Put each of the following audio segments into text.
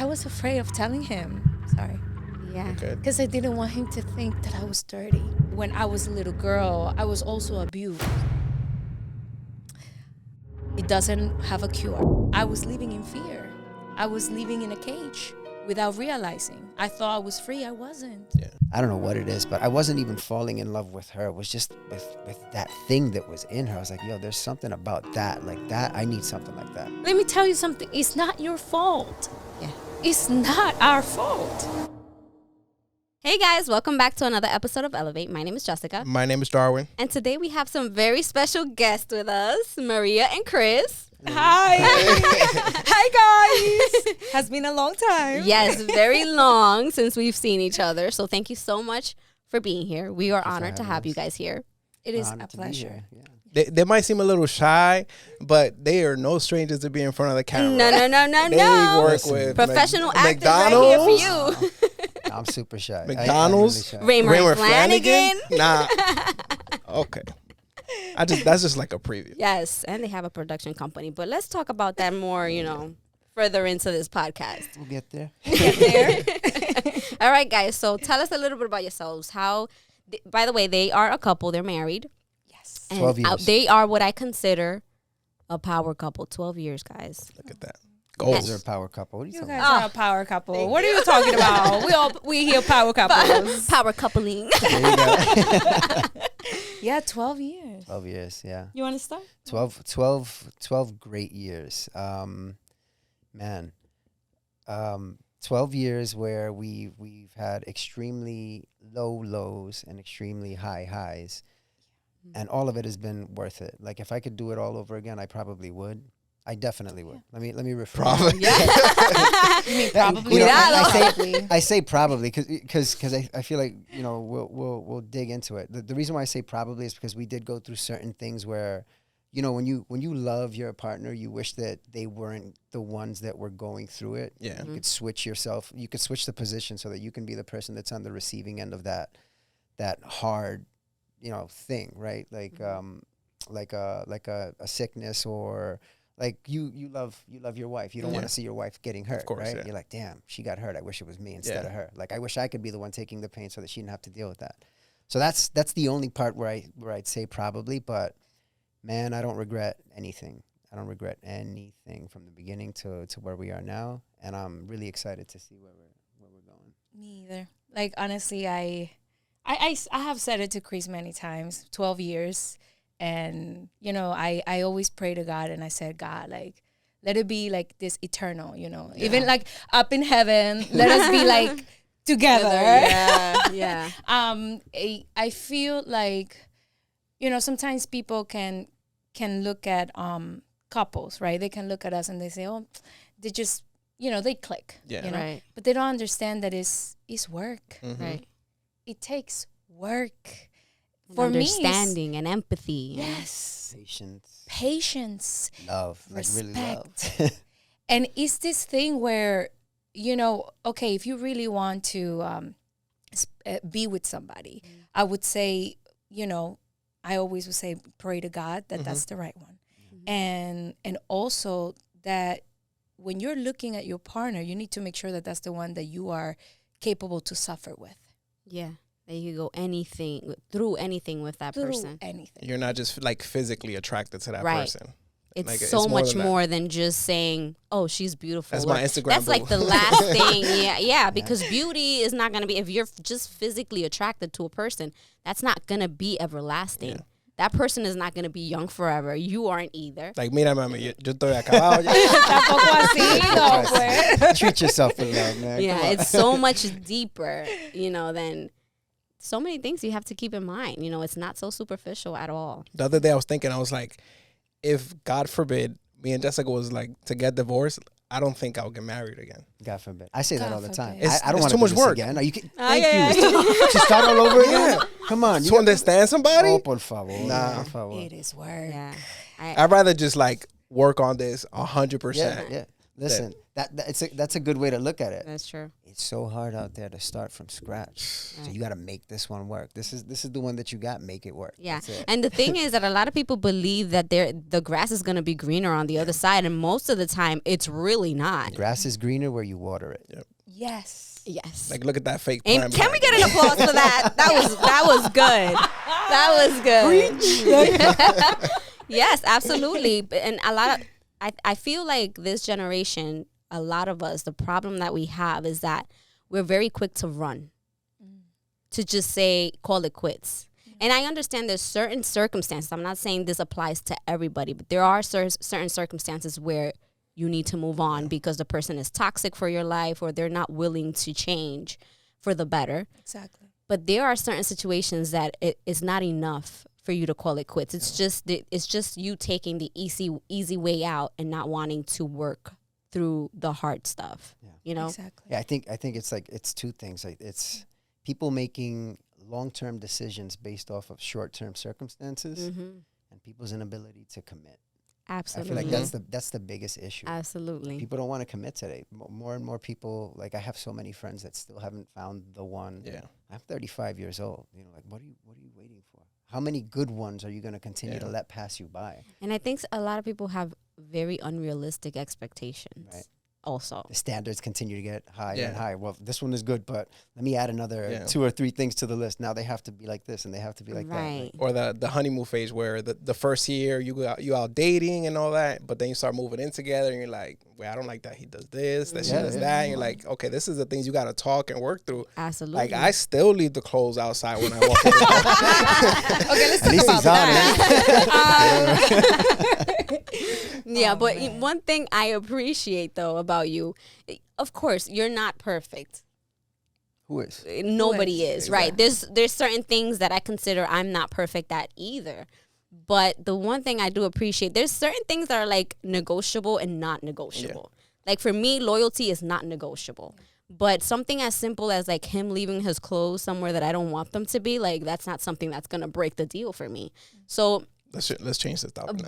I was afraid of telling him. Sorry. Yeah. Okay. Because I didn't want him to think that I was dirty. When I was a little girl, I was also abused. It doesn't have a cure. I was living in fear. I was living in a cage without realizing. I thought I was free. I wasn't. Yeah. I don't know what it is, but I wasn't even falling in love with her. It was just with that thing that was in her. I was like, yo, there's something about that. Like that, I need something like that. Let me tell you something. It's not your fault. Yeah. It's not our fault. Hey guys, welcome back to another episode of Elevate. My name is Jessica. My name is Darwin. And today we have some very special guests with us, Maria and Chris. Hi. Hi, guys. Has been a long time. Yes, very long since we've seen each other. So thank you so much for being here. We are honored to have you guys here. It is Honored a to be pleasure. here, yeah. They might seem a little shy, but they are no strangers to be in front of the camera. No. They work with Professional actors McDonald's. right here for you. I'm super shy. McDonald's? I'm really shy. Raymer Flanagan. Nah. Okay. That's just like a preview. Yes, and they have a production company. But let's talk about that more, further into this podcast. We'll get there. All right, guys. So tell us a little bit about yourselves. By the way, they are a couple. They're married. Yes. And 12 years. They are what I consider a power couple. 12 years, guys. Look at that. They're Goals. a power couple. What are you You talking guys about? are a power couple. What are you talking about? We hear power couples. Power coupling. There you go. Yeah, 12 years. 12 years, yeah. You want to start? 12 great years. 12 years where we've had extremely low lows and extremely high highs. And all of it has been worth it. Like if I could do it all over again, I probably would. I definitely would. Let me rephrase. Probably. You mean probably? I say probably because I feel like we'll dig into it. The reason why I say probably is because we did go through certain things where, when you love your partner, you wish that they weren't the ones that were going through it. Yeah. You could switch yourself. You could switch the position so that you can be the person that's on the receiving end of that hard, thing, right? Like a sickness or. Like you love your wife. You don't want to see your wife getting hurt, Of course, right? yeah. You're like, damn, she got hurt. I wish it was me instead of her. Like I wish I could be the one taking the pain so that she didn't have to deal with that. So that's the only part where I'd say probably. But man, I don't regret anything. I don't regret anything from the beginning to where we are now, and I'm really excited to see where we're going. Me either. Like honestly, I have said it to Chris many times. 12 years. And, I always pray to God and I said, God, like, let it be like this eternal, even like up in heaven, let us be like together. Yeah. I feel like, sometimes people can look at couples, right? They can look at us and they say, oh, they just, they click, Yeah. Right. but they don't understand that it's work. Mhm. Right. It takes work. For understanding and empathy. Yes. Patience, Love. like really love. Respect. And it's this thing where, okay, if you really want to be with somebody, I would say, I always would say, pray to God that that's the right one. And also that when you're looking at your partner, you need to make sure that that's the one that you are capable to suffer with. Yeah. That you could go through anything with that person. Anything. You're not just like physically attracted to that Right. person. It's Like, so it's more much than that. more than just saying, "Oh, she's beautiful." That's my Instagram That's boo. like the last thing. Yeah. Because beauty is not gonna be if you're just physically attracted to a person. That's not gonna be everlasting. Yeah. That person is not gonna be young forever. You aren't either. Like, mira, mami, yo estoy acabado. Tampoco así, no, pues. Treat yourself with love, man. Yeah, Come on. it's so much deeper, than so many things you have to keep in mind. It's not so superficial at all. The other day I was thinking, I was like, if God forbid me and Jessica was like to get divorced, I don't think I'll get married again. God forbid. I say that God all the time. forbid. I don't It's want too to much do this work. again. Are you kidding? yeah. Thank you. To start all over again? Come on. To understand somebody? Oh, por favor. Nah. Por favor. It is work. Yeah. I'd rather just like work on this 100%. Yeah. Listen, that's a good way to look at it. That's true. It's so hard out there to start from scratch. So you got to make this one work. This is the one that you got. Make it work. Yeah. That's it. And the thing is that a lot of people believe that the grass is going to be greener on the other side. And most of the time, it's really not. Grass is greener where you water it. Yep. Yes. Yes. Like, look at that fake. And can we get an applause for that? That was good. That was good. Yes, absolutely. And a lot of I feel like this generation, a lot of us, the problem that we have is that we're very quick to run, to just say, call it quits. And I understand there's certain circumstances. I'm not saying this applies to everybody, but there are certain circumstances where you need to move on because the person is toxic for your life or they're not willing to change for the better. Exactly. But there are certain situations that it is not enough for you to call it quits. It's just you taking the easy way out and not wanting to work through the hard stuff. Yeah. You know? Exactly. Yeah, I think it's like it's two things. Like it's people making long-term decisions based off of short-term circumstances and people's inability to commit. Absolutely. I feel like that's the biggest issue. Absolutely. People don't want to commit today. More and more people, like I have so many friends that still haven't found the one. Yeah. I'm 35 years old. You know, like what are you waiting for? How many good ones are you going to continue to let pass you by? And I think a lot of people have very unrealistic expectations. Right. Also. The standards continue to get higher Yeah. and higher. Well, this one is good, but let me add another 2 or 3 things to the list. Now they have to be like this and they have to be like that. Right. Or the honeymoon phase where the first year you out dating and all that, but then you start moving in together and you're like, well, I don't like that he does this, that she does that. And you're like, okay, this is the things you got to talk and work through. Absolutely. Like I still leave the clothes outside when I walk in the door. Okay, let's At least talk about he's on that. it. Yeah, but one thing I appreciate though about you, of course, you're not perfect. Who is? Nobody is, right? There's certain things that I consider I'm not perfect at either. But the one thing I do appreciate, there's certain things that are like negotiable and not negotiable. Like for me, loyalty is not negotiable. But something as simple as like him leaving his clothes somewhere that I don't want them to be, like that's not something that's gonna break the deal for me. So Let's change this topic.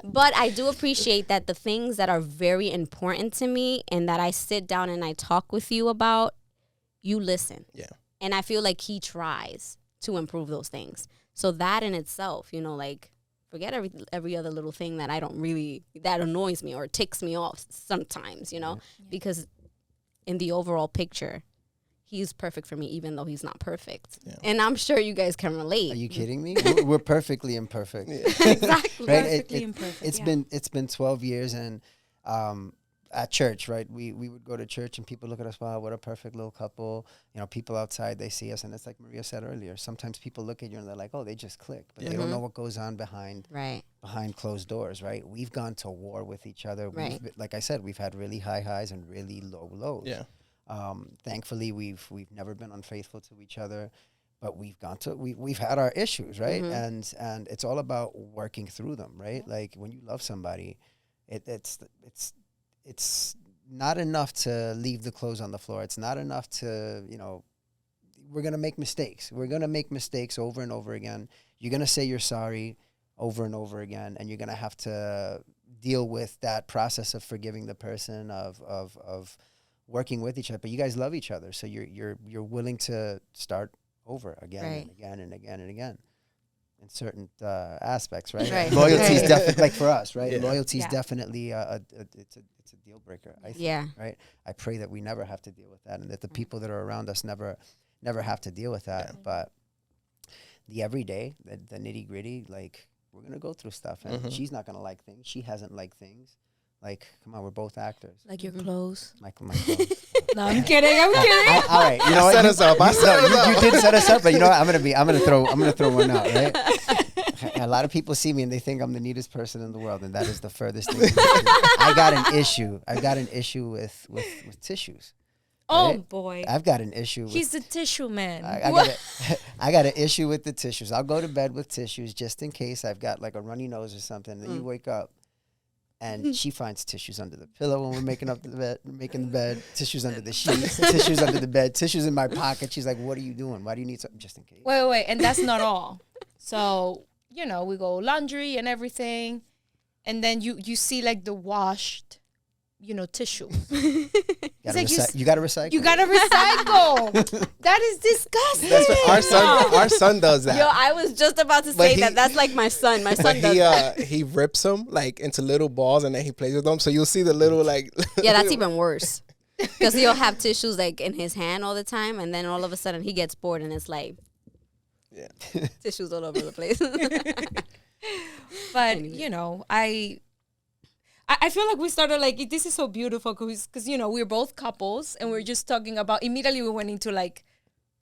but I do appreciate that the things that are very important to me and that I sit down and I talk with you about, you listen. Yeah. And I feel like he tries to improve those things. So that in itself, you know, like forget every other little thing that that annoys me or ticks me off sometimes, you know, because in the overall picture, he's perfect for me, even though he's not perfect. Yeah. And I'm sure you guys can relate. Are you kidding me? We're perfectly imperfect. Exactly. Right? Perfectly imperfect. It's been 12 years, and at church, right? We would go to church, and people look at us, wow, what a perfect little couple. You know, people outside, they see us, and it's like Maria said earlier. Sometimes people look at you and they're like, oh, they just click, but they don't know what goes on behind closed doors, right? We've gone to war with each other. Right. Like I said, we've had really high highs and really low lows. Yeah. Thankfully, we've never been unfaithful to each other, but we've had our issues, right? And it's all about working through them, right? Like when you love somebody, it's not enough to leave the clothes on the floor. It's not enough to, you know, we're gonna make mistakes. We're gonna make mistakes over and over again. You're gonna say you're sorry over and over again, and you're gonna have to deal with that process of forgiving the person, of working with each other. But you guys love each other, so you're willing to start over again and again and again and again in certain aspects, right? Loyalty is definitely, like for us, right? Loyalty is definitely it's a deal breaker, I think, right? I pray that we never have to deal with that, and that the people that are around us never have to deal with that. But the everyday, the nitty gritty, like we're gonna go through stuff, and she's not gonna like things. She hasn't liked things. Like, come on, we're both actors. Like your clothes. My clothes. No, I'm kidding. I'm kidding. All right, you know what? Set us up. You did set us up, but you know what? I'm gonna throw one out, right? A lot of people see me and they think I'm the neatest person in the world, and that is the furthest thing. I got an issue. I've got an issue with tissues. Oh right? boy. I've got an issue. He's the tissue man. I got an issue with the tissues. I'll go to bed with tissues just in case I've got like a runny nose or something. And then you wake up, and she finds tissues under the pillow when we're making the bed, tissues under the sheets, tissues under the bed, tissues in my pocket. She's like, "What are you doing? Why do you need something just in case?" Wait, and that's not all. So, you know, we go laundry and everything, and then you see like the washed tissue. You got to recycle. You gotta recycle. That is disgusting. That's what our son does that. Yo, I was just about to say that. That's like my son. My son does that. He rips them like into little balls and then he plays with them. So you'll see the little like. Yeah, that's even worse. Because he'll have tissues like in his hand all the time, and then all of a sudden he gets bored and it's like, tissues all over the place. But I feel like we started like, this is so beautiful because we're both couples and we're just talking about, immediately we went into like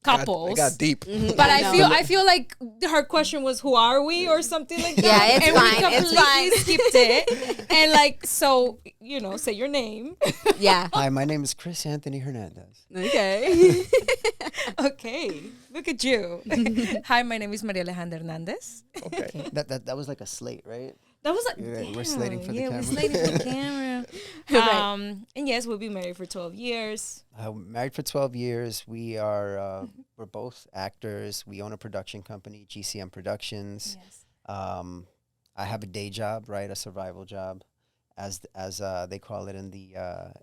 couples. It got deep. Mm-hmm. But I feel like her question was, who are we or something like that. Yeah, it's and fine. we completely skipped it. And like, so, say your name. Yeah. Hi, my name is Chris Anthony Hernandez. Okay. Okay. Look at you. Hi, my name is Maria Alejandra Hernandez. Okay. That was like a slate, right? That was like, Yeah, we're slating for the camera. we're slating for the camera. And yes, we'll be married for 12 years. Married for 12 years. We are we're both actors. We own a production company, GCM Productions. Yes. I have a day job, right, a survival job, as they call it in the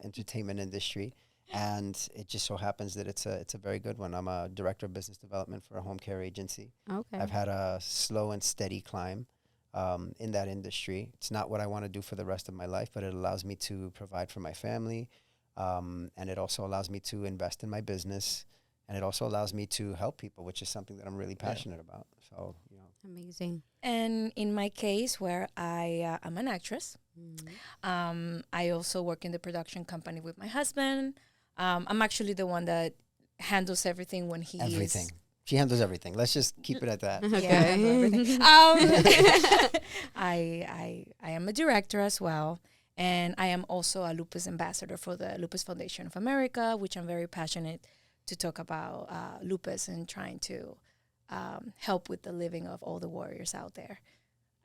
entertainment industry. And it just so happens that it's a very good one. I'm a director of business development for a home care agency. Okay. I've had a slow and steady climb in that industry. It's not what I want to do for the rest of my life, but it allows me to provide for my family. And it also allows me to invest in my business. And it also allows me to help people, which is something that I'm really passionate about. So, Amazing. And in my case, where I'm an actress, I also work in the production company with my husband. I'm actually the one that handles everything when he everything. is. She handles everything. Let's just keep it at that. Yeah, I handle everything. I am a director as well, and I am also a lupus ambassador for the Lupus Foundation of America, which I'm very passionate to talk about lupus and trying to help with the living of all the warriors out there,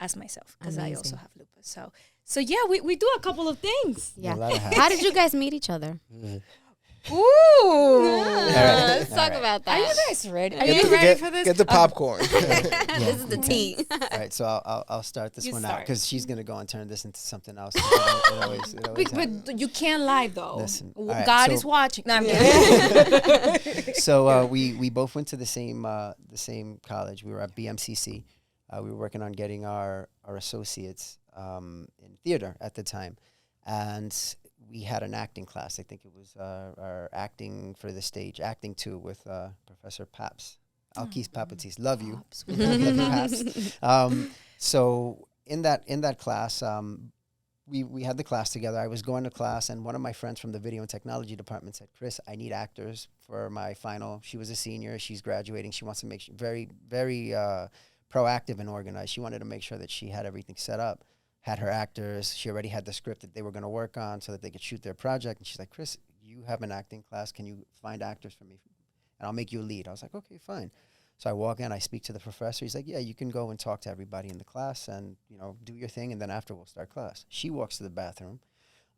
as myself, because I also have lupus. So yeah, we do a couple of things. Yeah. A lot of hats. How did you guys meet each other? Ooh. Let's talk about that. Are you guys ready? Are you ready for this? Get the popcorn. This is the tea. All right, so I'll start this You one out start. because she's gonna go and turn this into something else. It always But you can't lie though. Listen, all right, God so- is watching. No, I'm kidding. So we both went to the same college. We were at BMCC. We were working on getting our associates in theater at the time, and we had an acting class. I think it was our acting for the stage, acting 2 with Professor Paps. Alkis Papatis, love you. Love you, Paps. So in that class, we had the class together. I was going to class, and one of my friends from the video and technology department said, "Chris, I need actors for my final." She was a senior. She's graduating. She wants to make very, very proactive and organized. She wanted to make sure that she had everything set up, had her actors. She already had the script that they were going to work on so that they could shoot their project. And she's like, "Chris, you have an acting class. Can you find actors for me? And I'll make you a lead." I was like, "Okay, fine." So I walk in, I speak to the professor. He's like, "Yeah, you can go and talk to everybody in the class and, do your thing. And then after we'll start class." She walks to the bathroom.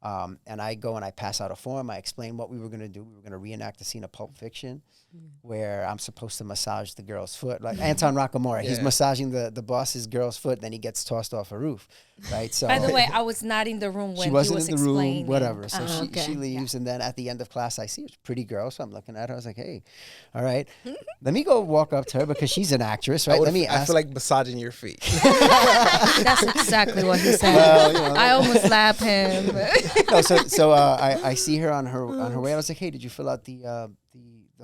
And I go and I pass out a form. I explain what we were going to do. We were going to reenact a scene of Pulp Fiction where I'm supposed to massage the girl's foot. Like Anton Rockamora, he's massaging the boss's girl's foot, then he gets tossed off a roof, right? So By the way, I was not in the room when she he wasn't was in the room, explaining. whatever. So Okay. she leaves, and then at the end of class, I see a pretty girl, so I'm looking at her. I was like, "Hey, all right, let me go walk up to her because she's an actress, right? Let me I ask." feel like massaging your feet. That's exactly what he said. Well, I almost slapped him. No, so I see her on her way. And I was like, "Hey, did you fill out the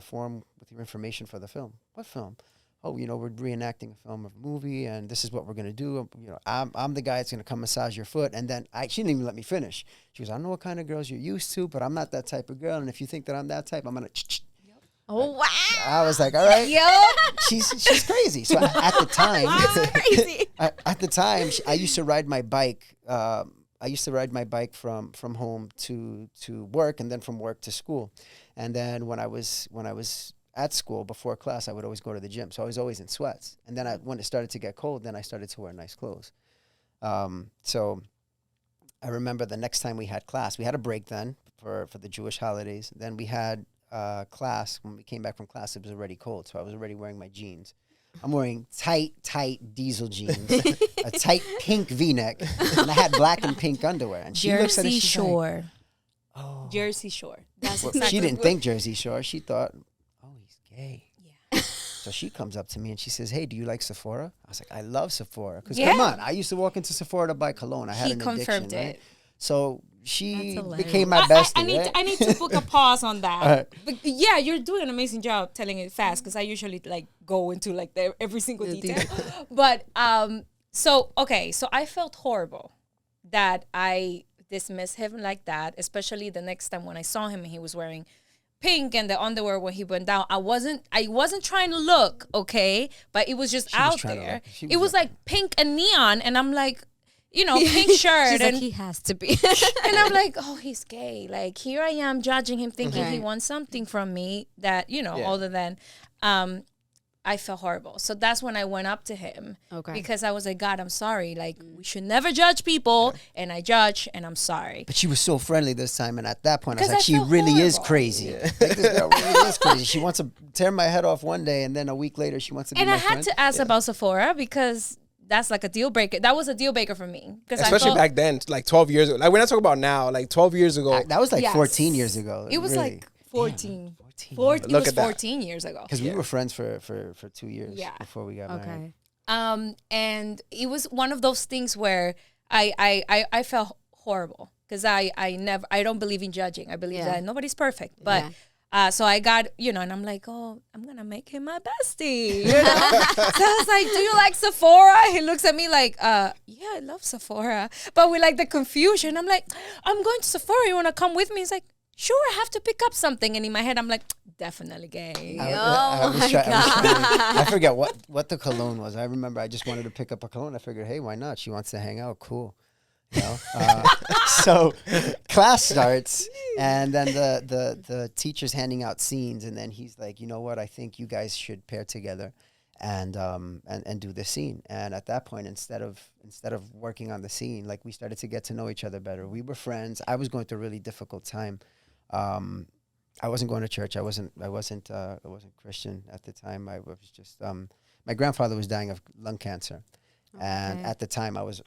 form with your information for the film?" "What film?" "Oh, we're reenacting a film of a movie, and this is what we're gonna do. I'm the guy that's gonna come massage your foot." And then she didn't even let me finish. She goes, "I don't know what kind of girls you're used to, but I'm not that type of girl. And if you think that I'm that type, I'm gonna." Oh, wow. I was like, "All right." Yo. She's crazy. So at the time, Crazy. at the time, I used to ride my bike. I used to ride my bike from home to work, and then from work to school. And then when I was at school before class, I would always go to the gym. So I was always in sweats. And then when it started to get cold, then I started to wear nice clothes. So I remember the next time we had class, we had a break then for the Jewish holidays. Then we had class. When we came back from class, it was already cold. So I was already wearing my jeans. I'm wearing tight diesel jeans, a tight pink V-neck, and I had black and pink underwear. And she looks at it, Jersey she's like, Shore. Oh. Jersey Shore. That's Well, exactly she didn't what- think Jersey Shore. She thought, oh, he's gay. Yeah. So she comes up to me and she says, hey, do you like Sephora? I was like, I love Sephora. Because Yeah. come on, I used to walk into Sephora to buy cologne. I had He an confirmed addiction, right? it. So That's she hilarious. became my bestie, right? I need to book a pause on that. All right. But yeah, you're doing an amazing job telling it fast because I usually like go into like every single The detail. But So I felt horrible that I dismissed him like that, especially the next time when I saw him and he was wearing pink and the underwear when he went down. I wasn't trying to look, okay, but it was just She was out trying to there. look. She It was was like pink and neon, and I'm like, pink shirt, She's and like, he has to be. and I'm like, oh, he's gay. Like, here I am judging him, thinking he Right. wants something from me that, Yeah. other than, I felt horrible. So that's when I went up to him. Okay. Because I was like, God, I'm sorry. Like, we should never judge people. And I judge, and I'm sorry. But she was so friendly this time, and at that point, I was Because like, I she felt really is horrible. crazy. Like, this girl really is crazy. She wants to tear my head off one day, and then a week later, she wants to be And my I had friend. to ask about Sephora because that's like a deal breaker. That was a deal breaker for me. Because Especially back then, like 12 years ago. Like we're not talking about now, like 12 years ago. That was like Yes. 14 years ago. it was really. like 14. 14. It Look was at that. 14 years ago. Because we were friends for 2 years Yeah. before we got married. Okay. And it was one of those things where I felt horrible because I don't believe in judging. I believe Yeah. that nobody's perfect. But so I got, and I'm like, oh, I'm gonna make him my bestie. So I was like, do you like Sephora? He looks at me like, yeah, I love Sephora. But with like the confusion, I'm like, I'm going to Sephora. You wanna come with me? He's like, sure, I have to pick up something. And in my head, I'm like, definitely gay. I forget what the cologne was. I remember I just wanted to pick up a cologne. I figured, hey, why not? She wants to hang out. Cool. So class starts, and then the teacher's handing out scenes, and then he's like, you know what? I think you guys should pair together and do the scene. And at that point, instead of working on the scene, like, we started to get to know each other better. We were friends. I was going through a really difficult time. I wasn't going to church. I wasn't Christian at the time. I was just my grandfather was dying of lung cancer, and at the time I was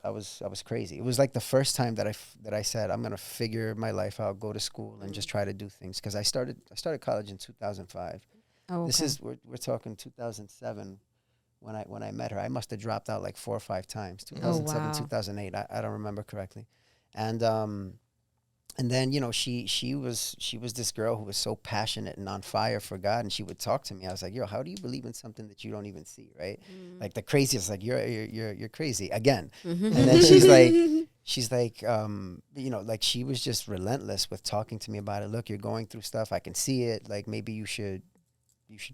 crazy. It was like the first time that I said, I'm gonna figure my life out, go to school, and just try to do things. Because I started college in 2005. Oh, This is we're talking 2007 when I met her. I must have dropped out like 4 or 5 times. 2007, wow. 2008. I don't remember correctly, and then, she was this girl who was so passionate and on fire for God, and she would talk to me. I was like, yo, how do you believe in something that you don't even see, right? Like the craziest, like you're crazy again. And then she's like, like, she was just relentless with talking to me about it. Look, you're going through stuff. I can see it. Like, maybe you should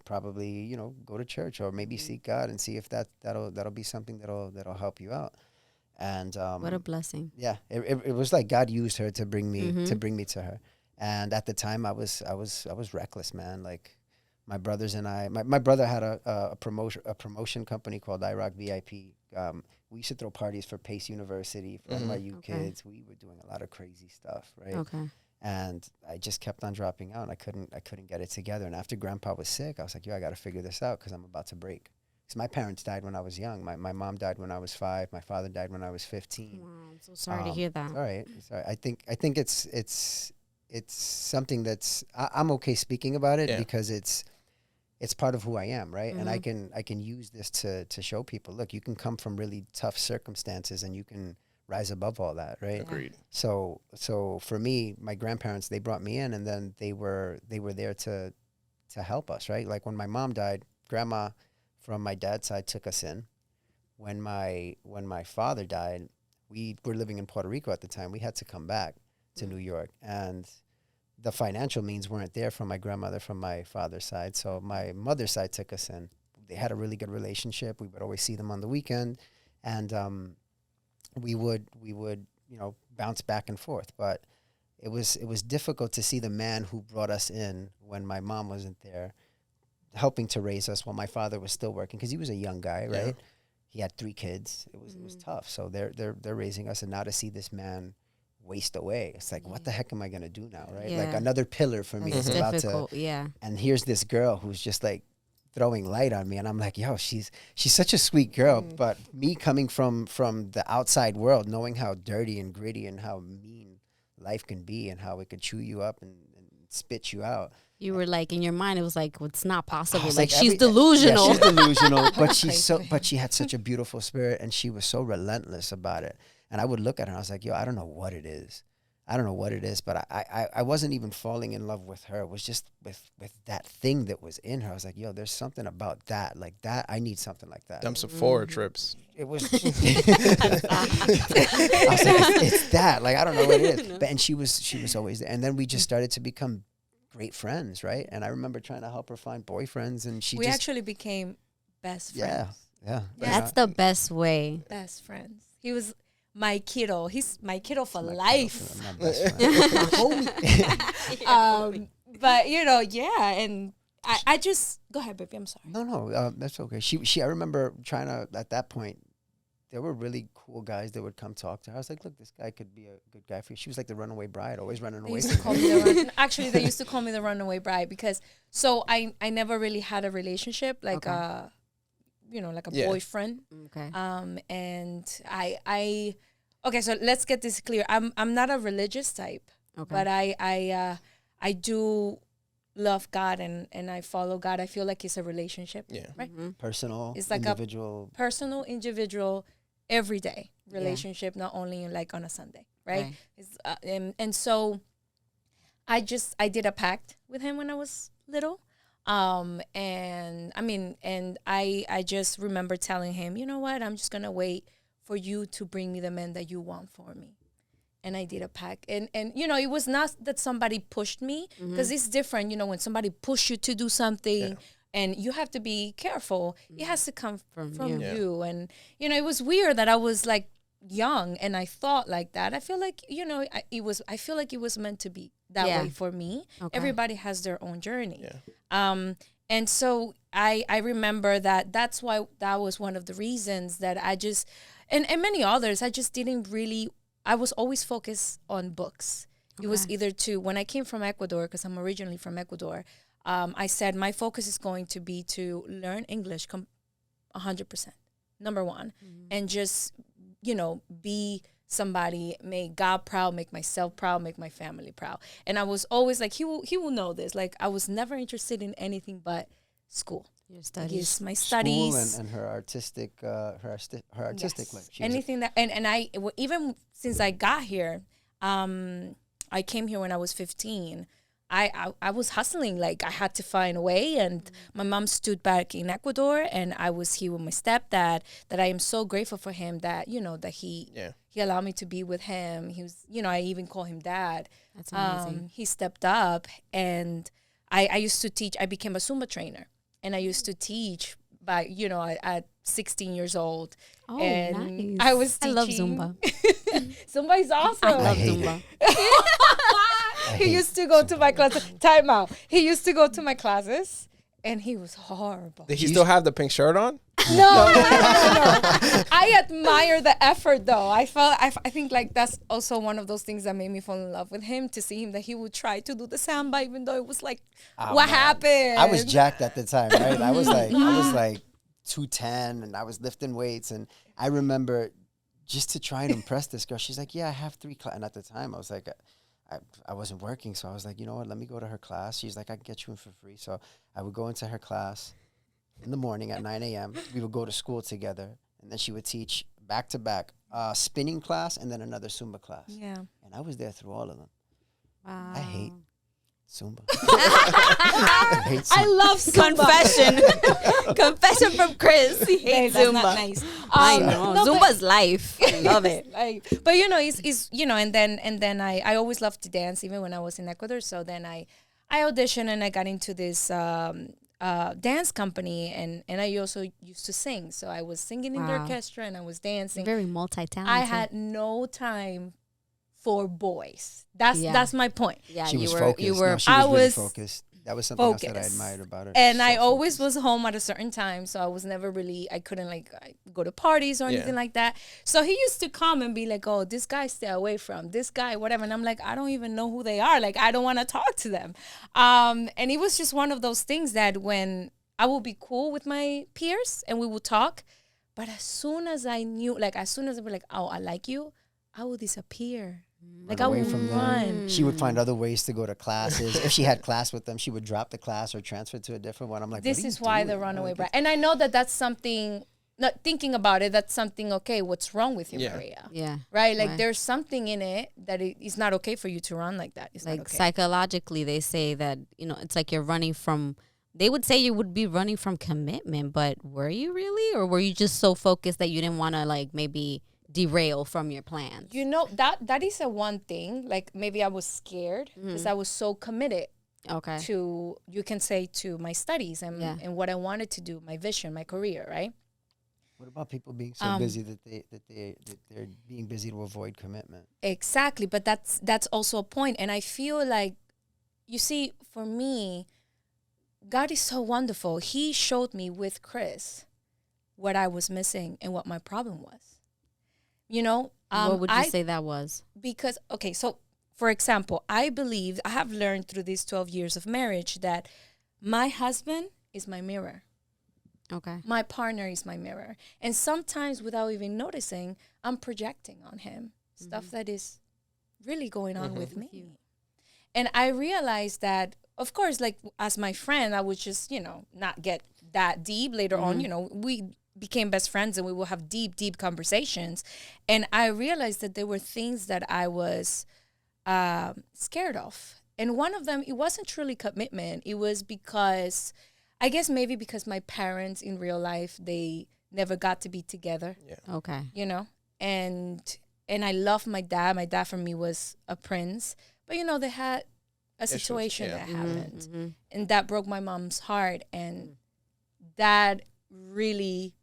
probably, go to church, or maybe seek God and see if that'll be something that'll help you out. And what a blessing. yeah, it was like God used her to bring me to her. And at the time I was reckless, man. Like, my brothers and I, my brother had a promotion company called iRock VIP. We used to throw parties for Pace University, for NYU kids. We were doing a lot of crazy stuff, right? Okay. And I just kept on dropping out. And I couldn't get it together. And after Grandpa was sick, I was like, yo, I got to figure this out because I'm about to break. Because my parents died when I was young. My mom died when I was 5. My father died when I was 15. Wow, I'm so sorry to hear that. All right. Sorry. I think it's something that's I'm okay speaking about it because it's part of who I am, right? And I can use this to show people, look, you can come from really tough circumstances and you can rise above all that, right? Agreed. So for me, my grandparents, they brought me in, and then they were there to help us, right? Like, when my mom died, Grandma from my dad's side took us in. When my father died, we were living in Puerto Rico at the time. We had to come back to New York, and the financial means weren't there from my grandmother from my father's side. So my mother's side took us in. They had a really good relationship. We would always see them on the weekend, and we would bounce back and forth. But it was difficult to see the man who brought us in when my mom wasn't there, helping to raise us while my father was still working, because he was a young guy, right? Yeah. He had 3 kids. It was tough. So they're raising us, and now to see this man waste away, it's like, what the heck am I gonna do now, right? Like, Yeah. another pillar for me It's is about difficult. to. Yeah. And here's this girl who's just like throwing light on me, and I'm like, yo, she's such a sweet girl. But me coming from the outside world, knowing how dirty and gritty and how mean life can be and how it could chew you up and spit you out. You were like, in your mind, it was like, well, it's not possible. It's Like, she's yeah, delusional. she's delusional, but she had such a beautiful spirit, and she was so relentless about it. And I would look at her and I was like, yo, I don't know what it is. But I wasn't even falling in love with her. It was just with that thing that was in her. I was like, yo, there's something about that. Like that, I need something like that. Them Sephora trips. It was. I was like, it's that. Like, I don't know what it is. But, and she was always there. And then we just started to become great friends, right? And I remember trying to help her find boyfriends, and we actually became best friends. Yeah. That's the best way. Best friends. He was my kiddo. He's my kiddo for life. But yeah, and I just go ahead, baby. I'm sorry. No, that's okay. She. I remember trying to at that point. There were really cool guys that would come talk to her. I was like, look, this guy could be a good guy for you. She was like the runaway bride, always running away from me. Actually, they used to call me the runaway bride because I never really had a relationship like like a boyfriend. Okay. And I okay, so let's get this clear. I'm not a religious type. Okay. But I do love God and I follow God. I feel like it's a relationship. Yeah. Right? Mm-hmm. Personal, it's like individual. A personal, individual, everyday relationship, not only like on a Sunday, right? It's, and so I did a pact with him when I was little. And I just remember telling him, you know what, I'm just going to wait for you to bring me the man that you want for me. And I did a pact. And it was not that somebody pushed me, because it's different, when somebody pushes you to do something and you have to be careful. It has to come from you. And, it was weird that I was like young and I thought like that. I feel like, I feel like it was meant to be that way for me. Okay. Everybody has their own journey. Yeah. And so I remember that's why that was one of the reasons that I just, and many others, I just didn't really, I was always focused on books. Okay. It was either when I came from Ecuador, because I'm originally from Ecuador, I said my focus is going to be to learn English 100%, number one, and just, be somebody, make God proud, make myself proud, make my family proud. And I was always like, he will know this. Like, I was never interested in anything but school. Your studies, my studies, school and her artistic, life. Anything that, and I even since I got here, I came here when I was 15. I was hustling, like I had to find a way, and my mom stood back in Ecuador, and I was here with my stepdad. That I am so grateful for him that that he allowed me to be with him. He was I even call him dad. That's amazing. He stepped up, and I used to teach. I became a Zumba trainer. And I used to teach by, at 16 years old. Oh, and nice. I was teaching. I love Zumba. Zumba is awesome. I love Zumba. He used to go to my classes. Time out. He used to go to my classes, and he was horrible. Did he still have the pink shirt on? No. I admire the effort, though. I think like that's also one of those things that made me fall in love with him, to see him that he would try to do the samba, even though it was like, what happened? I was jacked at the time, right? I was like 210, and I was lifting weights, and I remember just to try and impress this girl. She's like, yeah, I have 3 classes. And at the time, I was like, I wasn't working, so I was like, you know what? Let me go to her class. She's like, I can get you in for free. So I would go into her class in the morning at 9 a.m. We would go to school together, and then she would teach back to back spinning class and then another Zumba class. Yeah. And I was there through all of them. Wow. I hate Zumba. I love Zumba. Confession from Chris. He hates Zumba. That's not nice. I know. Zumba's life. I love it. But it's and then I always loved to dance, even when I was in Ecuador. So then I auditioned, and I got into this dance company, and I also used to sing. So I was singing in the orchestra, and I was dancing. Very multi-talented. I had no time for boys. That's my point. Yeah, she was focused. You were. No, she was really focused. That was something else that I admired about her. And I always was home at a certain time, so I was never really, I couldn't go to parties or anything like that. So he used to come and be like, oh, this guy stay away from, this guy, whatever. And I'm like, I don't even know who they are. Like, I don't want to talk to them. And it was just one of those things that when I would be cool with my peers and we would talk, but as soon as I knew, as soon as I was like, oh, I like you, I would disappear. Like I away would from them. run. She would find other ways to go to classes. If she had class with them, she would drop the class or transfer to a different one. I'm like, This what are is you why doing? the runaway Like, bride. And I know that that's something. Not thinking about it, that's something. Okay, what's wrong with you, Yeah. Maria? Yeah. Right? Like Right. there's something in it that it is not okay for you to run like that. It's Like not okay. psychologically, they say that, it's like you're running from, they would say you would be running from commitment, but were you really? Or were you just so focused that you didn't want to like maybe derail from your plans? That is a one thing. Like maybe I was scared because I was so committed Okay. to, you can say, to my studies and, Yeah. and what I wanted to do, my vision, my career, right? What about people being so busy that they're being busy to avoid commitment? Exactly, but that's also a point. And I feel like, you see, for me, God is so wonderful. He showed me with Chris what I was missing and what my problem was. What would you I say that was? because okay, so for example, I believe I have learned through these 12 years of marriage that my husband is my mirror. Okay. My partner is my mirror. And sometimes without even noticing, I'm projecting on him stuff that is really going on with me. And I realized that, of course, like as my friend, I would just, not get that deep. Later on, we became best friends and we will have deep, deep conversations. And I realized that there were things that I was scared of. And one of them, it wasn't truly commitment. It was because, I guess maybe because my parents in real life, they never got to be together, Okay. and I love my dad. My dad for me was a prince, but they had a situation that happened and that broke my mom's heart. And that really,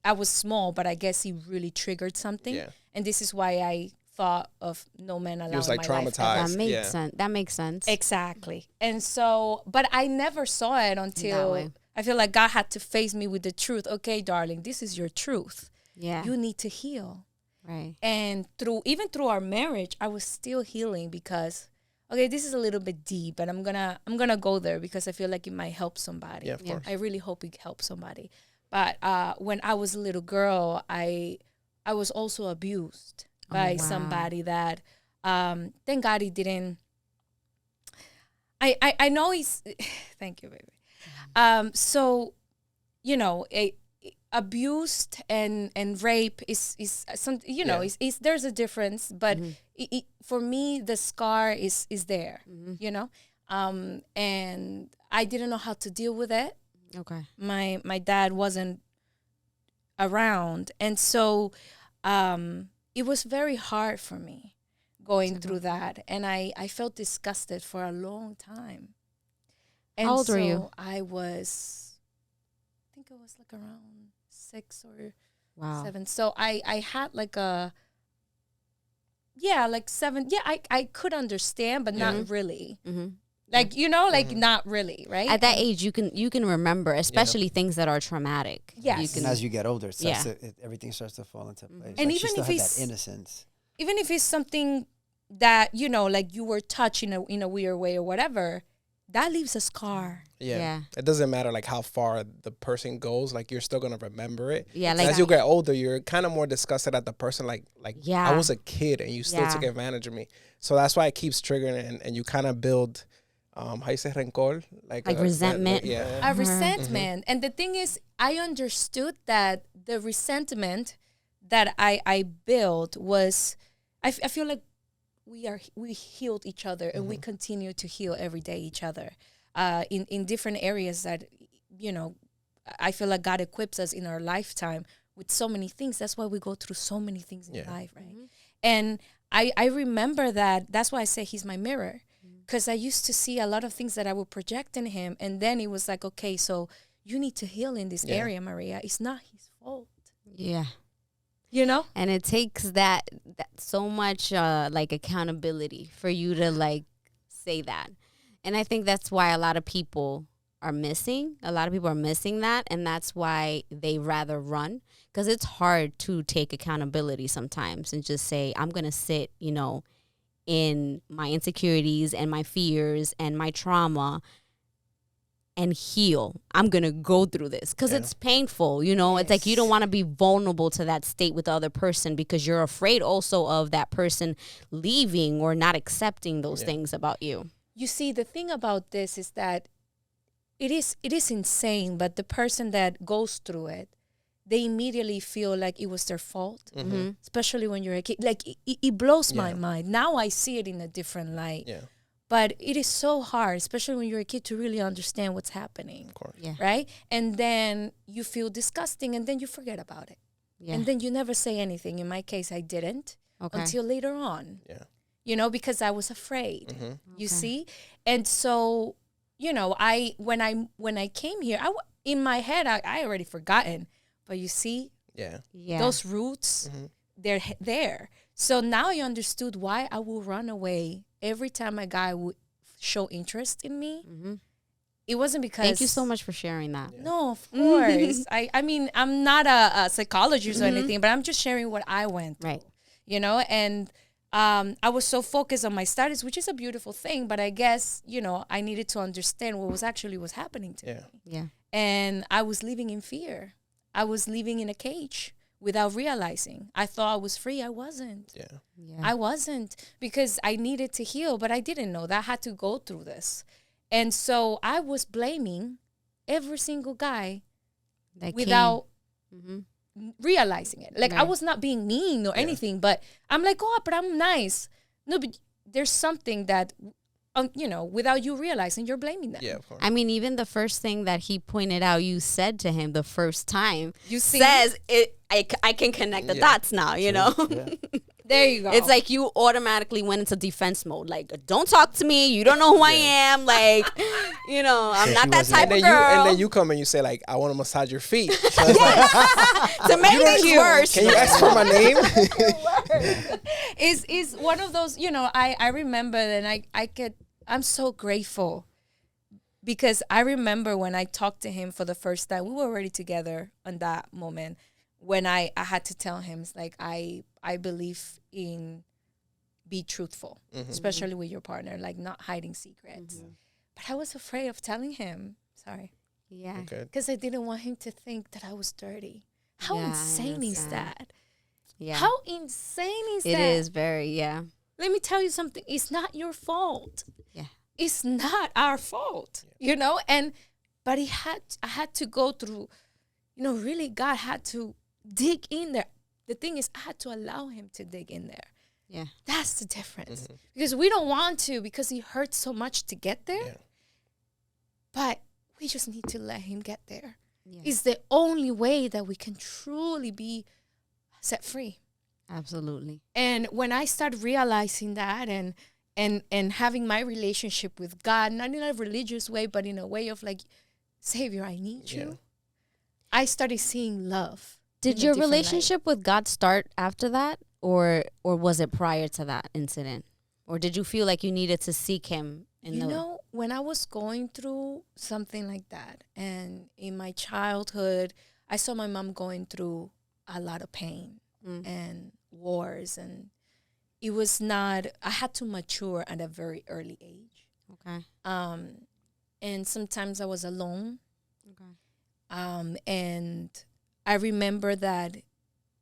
I was small, but I guess he really triggered something. Yeah. And this is why I thought of no man allowed He was like my life ever. traumatized. That makes Yeah. sense. That makes sense. Exactly. And so, but I never saw it That until way. I feel like God had to face me with the truth. Okay, darling, this is your truth. Yeah. You need to heal. Right. And even through our marriage, I was still healing because, okay, this is a little bit deep, and I'm gonna go there because I feel like it might help somebody. Yeah, of course. I really hope it helps somebody. But when I was a little girl, I was also abused by somebody that, thank God he didn't. I know he's. Thank you, baby. So, abused and rape is some, is there's a difference, but for me the scar is there, and I didn't know how to deal with it. Okay. My dad wasn't around, and so it was very hard for me going through that, and I felt disgusted for a long time. And How old were you? I was, I think it was like around 6 or Wow. 7. So I had like like 7. Yeah, I could understand, but not really. Mm-hmm. Like, not really, right? At that age, you can remember, especially things that are traumatic. Yes. You And can, as you get older, Yeah. everything starts to fall into place. And Like, she even still if had it's- that innocence. Even if it's something that, like you were touched in a weird way or whatever, that leaves a scar. Yeah. It doesn't matter like how far the person goes, like you're still gonna remember it. Yeah, And like- as you get older, you're kind of more disgusted at the person, like Yeah. I was a kid and you still Yeah. took advantage of me. So that's why it keeps triggering, and you kind of build, how you say rencor, Like resentment. yeah. A resentment. And the thing is, I understood that the resentment that I built was, I feel like we healed each other, and we continue to heal every day each other in different areas that, I feel like God equips us in our lifetime with so many things. That's why we go through so many things in life, right? And I remember that's why I say he's my mirror, because I used to see a lot of things that I would project in him, and then it was like, okay, so you need to heal in this area, Maria. It's not his fault. Yeah. And it takes that so much like accountability for you to like say that. And I think that's why a lot of people are missing. A lot of people are missing that, and that's why they rather run, because it's hard to take accountability sometimes and just say, I'm going to sit, in my insecurities and my fears and my trauma and heal. I'm going to go through this because it's painful. You know, it's like you don't want to be vulnerable to that state with the other person because you're afraid also of that person leaving or not accepting those things about you. You see, the thing about this is that it is insane, but the person that goes through it, they immediately feel like it was their fault, especially when you're a kid. Like, it blows my mind. Now I see it in a different light. Yeah. But it is so hard, especially when you're a kid, to really understand what's happening. Of course. Yeah. Right? And then you feel disgusting, and then you forget about it. Yeah. And then you never say anything. In my case, I didn't until later on. Yeah. You know, because I was afraid. You see? And so, you know, when I came here, in my head, I already forgotten. But you see, those roots, they're there. So now you understood why I will run away every time a guy would show interest in me. It wasn't because... Thank you so much for sharing that. Yeah. No, of course. I mean, I'm not a psychologist or anything, but I'm just sharing what I went through. Right. You know, and I was so focused on my studies, which is a beautiful thing, but I guess, you know, I needed to understand what was happening to me. Yeah. And I was living in fear. I was living in a cage without realizing. I thought I was free. I wasn't. Yeah. I wasn't, because I needed to heal, but I didn't know that I had to go through this. And so I was blaming every single guy that without realizing it. Like, I was not being mean or anything, but I'm like, oh, but I'm nice. No, but there's something that, you know, without you realizing, you're blaming them. Yeah, of course. I mean, even the first thing that he pointed out, you said to him the first time, says it. I can connect the dots now, you know? Yeah. There you go. It's like you automatically went into defense mode. Like, don't talk to me. You don't know who I am. Like, you know, I'm not that type of girl. And then you come and you say, like, I want to massage your feet. So to make things worse. Can you ask for my name? Is one of those, you know, I remember, and I'm so grateful, because I remember when I talked to him for the first time, we were already together on that moment, when I had to tell him, it's like, I believe in be truthful, especially with your partner, like not hiding secrets. But I was afraid of telling him. Sorry. Yeah. Because I didn't want him to think that I was dirty. How insane is that? Yeah. How insane is that? It is very, Let me tell you something. It's not your fault. Yeah. It's not our fault, you know? But I had to go through, you know, really God had to dig in there. The thing is, I had to allow him to dig in there. Yeah. That's the difference. Because we don't want to, because it hurts so much to get there. Yeah. But we just need to let him get there. Yeah. It's the only way that we can truly be set free. Absolutely. And when I started realizing that and having my relationship with God, not in a religious way, but in a way of like, Savior, I need you. I started seeing love. Did your relationship with God start after that, or was it prior to that incident? Or did you feel like you needed to seek him? You know, when I was going through something like that, and in my childhood, I saw my mom going through a lot of pain and wars, and it was not, I had to mature at a very early age. Okay. And sometimes I was alone. Okay. And I remember that,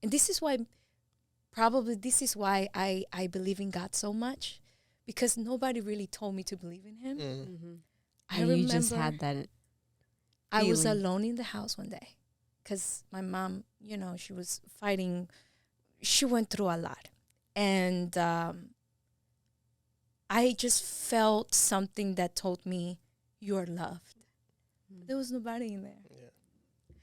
and this is why I believe in God so much, because nobody really told me to believe in him. I remember you just had that I was alone in the house one day, because my mom, you know, she was fighting. She went through a lot. And I just felt something that told me, you're loved. There was nobody in there.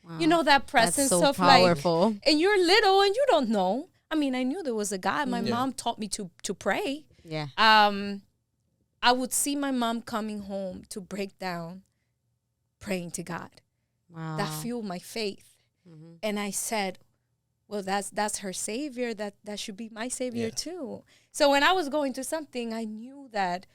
Wow. You know, that presence so of powerful. Like, and you're little and you don't know. I mean, I knew there was a God. My mom taught me to pray. Yeah. I would see my mom coming home to break down, praying to God. Wow. That fueled my faith. And I said, well, that's her savior. That should be my savior too. So when I was going through something, I knew that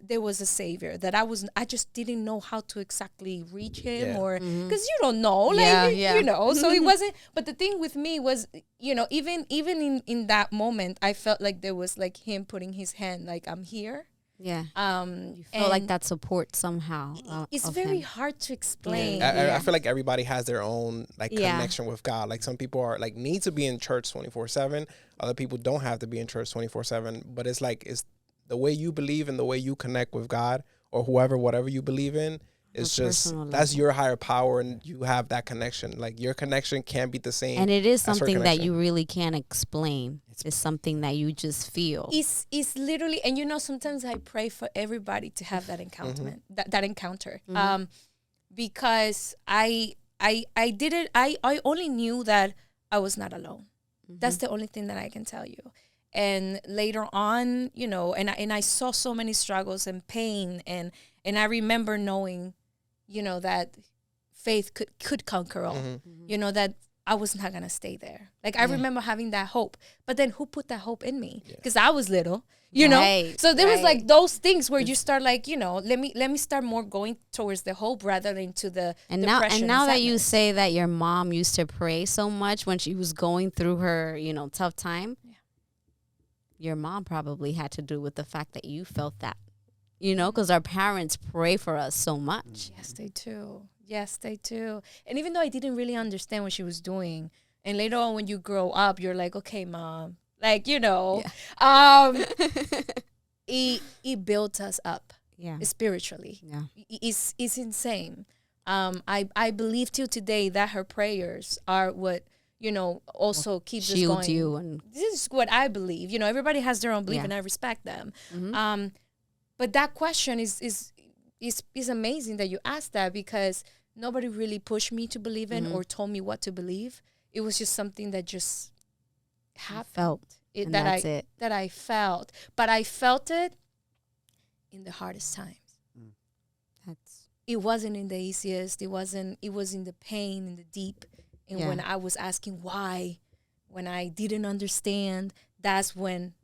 there was a savior, that I just didn't know how to exactly reach him, or because you don't know, like you know. So it wasn't. But the thing with me was, you know, even in that moment, I felt like there was like him putting his hand, like, I'm here. Yeah. You feel like that support somehow. It's of very him. hard to explain. I feel like everybody has their own like connection with God. Like some people are like need to be in church 24/7. Other people don't have to be in church 24/7. But it's like it's the way you believe and the way you connect with God or whatever you believe in. It's just that's your higher power, and you have that connection. Like your connection can't be the same. And it is something that you really can't explain. It's something that you just feel. It's literally, and sometimes I pray for everybody to have that encounter, that encounter, because I did it. I only knew that I was not alone. That's the only thing that I can tell you. And later on, and I saw so many struggles and pain, and I remember knowing, that faith could conquer all. That I was not gonna stay there. Like I remember having that hope, but then who put that hope in me? Because I was little, know. So there was like those things where you start like, let me start more going towards the hope rather than to the depression. And now that you say that your mom used to pray so much when she was going through her, tough time, your mom probably had to do with the fact that you felt that, because our parents pray for us so much. Yes, they do. Yes, they do. And even though I didn't really understand what she was doing, and later on when you grow up, you're like, okay, mom, like, it built us up spiritually. Yeah. It's insane. I believe till today that her prayers are what, also keeps us going. You and this is what I believe. Everybody has their own belief and I respect them. But that question is amazing that you asked that, because nobody really pushed me to believe in or told me what to believe. It was just something that just happened. That I felt. But I felt it in the hardest times. It wasn't in the easiest. It was in the pain, in the deep. And when I was asking why, when I didn't understand, that's when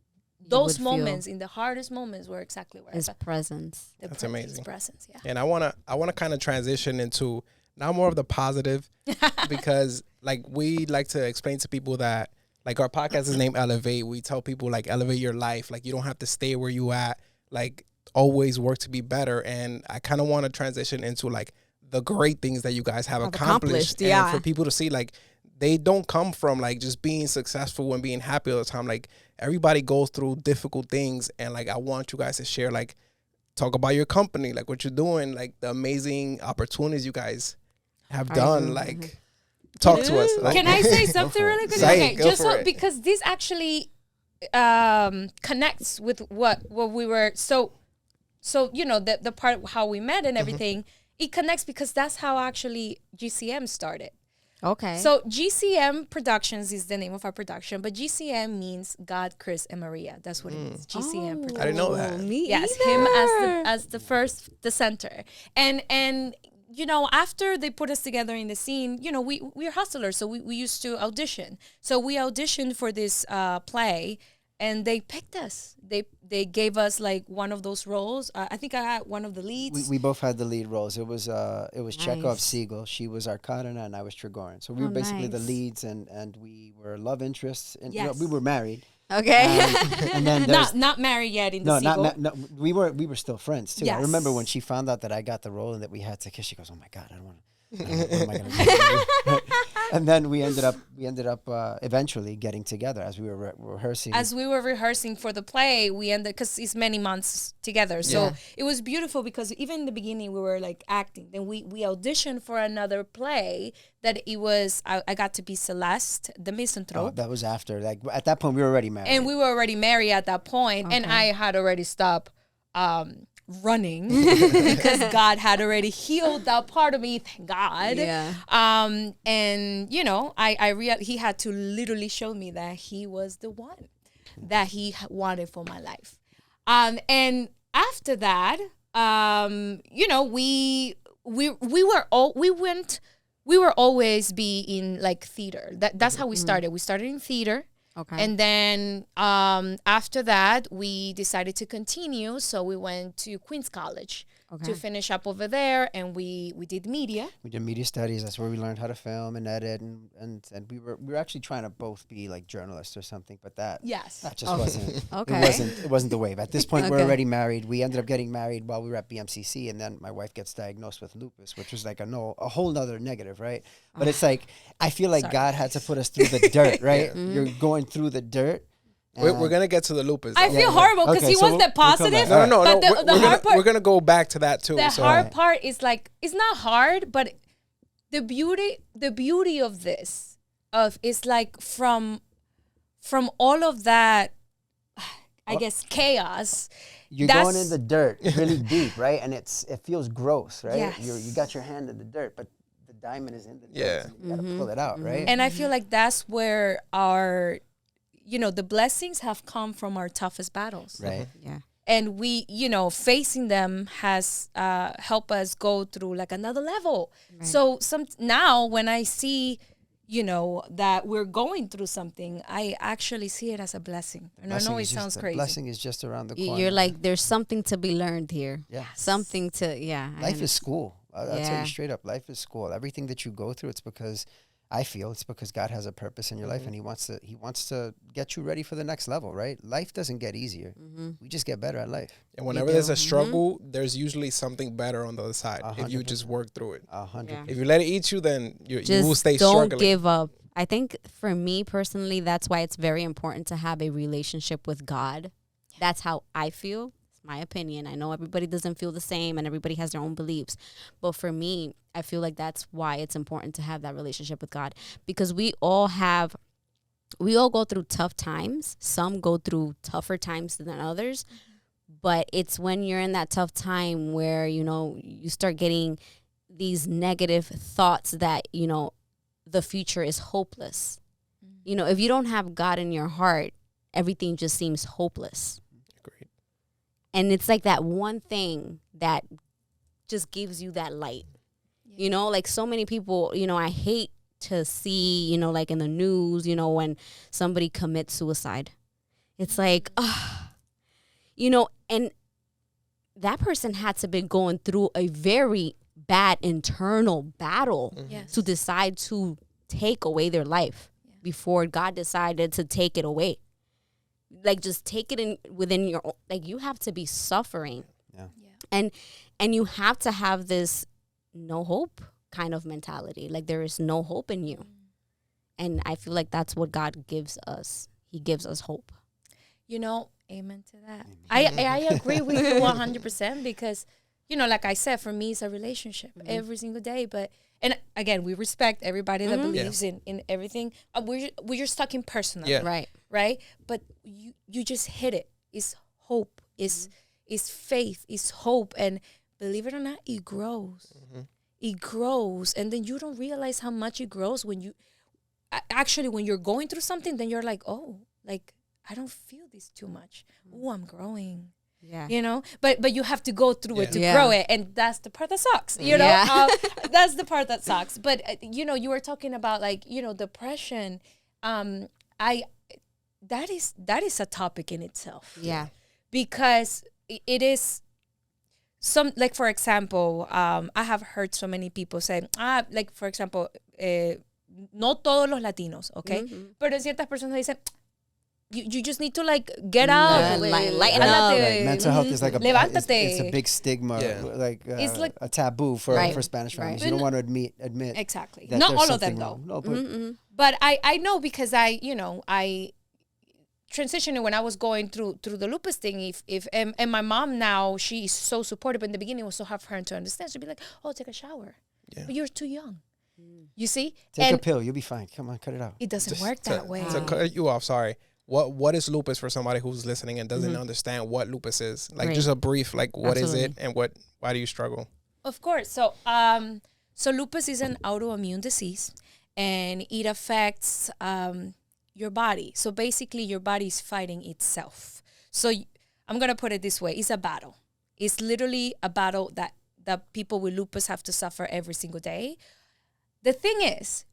those moments, in the hardest moments, were exactly where his presence. That's amazing. His presence, yeah. And I wanna kind of transition into now more of the positive, because like we like to explain to people that like our podcast is named Elevate. We tell people like elevate your life. Like you don't have to stay where you at. Like always work to be better. And I kind of want to transition into like the great things that you guys have accomplished. And for people to see like they don't come from like just being successful and being happy all the time. Like everybody goes through difficult things, and like I want you guys to share, like talk about your company, like what you're doing, like the amazing opportunities you guys have done. Like talk to us. Like, can I say something really quick? Okay, just because this actually connects with what we were so the part how we met and everything. It connects because that's how actually GCM started. Okay. So GCM Productions is the name of our production, but GCM means God, Chris, and Maria. That's what it means. GCM Productions. I didn't know that. Yes, him as the center. And after they put us together in the scene, we're hustlers, so we used to audition. So we auditioned for this play, and they picked us. They gave us like one of those roles. I think I had one of the leads. We both had the lead roles. It was Chekhov's Siegel. She was Arkadina and I was Trigorin. So we were basically the leads, and we were love interests. And we were married. Okay. And then not married yet in the sequel. No, we were still friends too. Yes. I remember when she found out that I got the role and that we had to kiss, she goes, "Oh my God, I don't want to. What am I going to do?" And then we ended up eventually getting together as we were rehearsing. As we were rehearsing for the play, we ended, because it's many months together. So it was beautiful, because even in the beginning we were like acting. Then we auditioned for another play that it was, I got to be Celeste, the misanthrope. Oh, that was after. Like at that point we were already married. And we were already married at that point, and I had already stopped running because God had already healed that part of me, thank God. Yeah. And he had to literally show me that he was the one that he wanted for my life. And after that, we were always be in like theater. That's how we started. We started in theater. Okay. And then after that, we decided to continue. So we went to Queens College to finish up over there, and we did media. We did media studies. That's where we learned how to film and edit, and we were actually trying to both be like journalists or something. But that just wasn't. Okay. It wasn't the wave. At this point, we're Okay. already married. We ended up getting married while we were at BMCC, and then my wife gets diagnosed with lupus, which was like a whole nother negative, right? But it's like I feel like Sorry. God had to put us through the dirt, right? You're going through the dirt. We're gonna get to the lupus. I though. feel horrible because Okay, he so was the we'll come positive. back. No. But the hard part, We're gonna go back to that too. the so. hard part is like it's not hard, but the beauty of this is like from all of that, I guess chaos. You're That's- going in the dirt really deep, right? And it feels gross, right? Yes. You got your hand in the dirt, but the diamond is in the dirt. Yeah. So you got to pull it out, right? And I feel like that's where our, the blessings have come from our toughest battles. Right. Yeah. And we, facing them has helped us go through like another level. Right. So now when I see, that we're going through something, I actually see it as a blessing. And I know it sounds crazy. Blessing is just around the corner. You're like, there's something to be learned here. Yeah. Something to, Life is school. I'll tell Yeah. you straight up, life is school. Everything that you go through, it's because God has a purpose in your life, and He wants to get you ready for the next level, right? Life doesn't get easier. We just get better at life. And whenever there's a struggle, there's usually something better on the other side if you 100%. just work through it. 100%. Yeah. If you let it eat you, then you just will stay don't struggling. give up. I think for me personally, that's why it's very important to have a relationship with God. That's how I feel. It's my opinion. I know everybody doesn't feel the same and everybody has their own beliefs. But for me, I feel like that's why it's important to have that relationship with God, because we all go through tough times. Some go through tougher times than others. But it's when you're in that tough time where, you start getting these negative thoughts that, the future is hopeless. If you don't have God in your heart, everything just seems hopeless. Agreed. And it's like that one thing that just gives you that light. Like so many people, I hate to see, like in the news, when somebody commits suicide. It's like, and that person had to be going through a very bad internal battle Yes. to decide to take away their life before God decided to take it away. Like just take it within your own, like you have to be suffering. Yeah. And you have to have this no hope kind of mentality. Like there is no hope in you. And I feel like that's what God gives us. He gives us hope. Amen to that. I agree with you 100% because, like I said, for me, it's a relationship every single day. And again, we respect everybody that believes in everything. We're just talking personally, Yeah. Right. But you just hit it. It's hope. It's faith. It's hope. And believe it or not, it grows. It grows. And then you don't realize how much it grows when you're going through something, then you're like, oh, like, I don't feel this too much. Oh, I'm growing. Yeah. But you have to go through it to Yeah. grow it, and that's the part that sucks. Yeah. That's the part that sucks. But you were talking about like depression. That is a topic in itself. Yeah. Because it is some, like for example, I have heard so many people say like for example, no todos los latinos, okay, pero ciertas personas dicen. You just need to like get out, lighten up. Right. Mental health is like Levántate. it's a big stigma, It's like a taboo for Spanish Right. families. You don't want to admit exactly. that Not there's all of them something though. wrong. No, but But I know because I transitioned when I was going through the lupus thing. And my mom now, she's so supportive. But in the beginning, it was so hard for her to understand. She'd be like, "Oh, take a shower," but you're too young. You see, take a pill, you'll be fine. Come on, cut it out. It doesn't work that way. To cut you off, sorry. What is lupus for somebody who's listening and doesn't understand what lupus is? Like Right. just a brief, like what is Absolutely. it and why do you struggle? Of course. So lupus is an autoimmune disease, and it affects your body. So basically, your body is fighting itself. So I'm gonna put it this way: it's a battle. It's literally a battle that people with lupus have to suffer every single day. The thing is,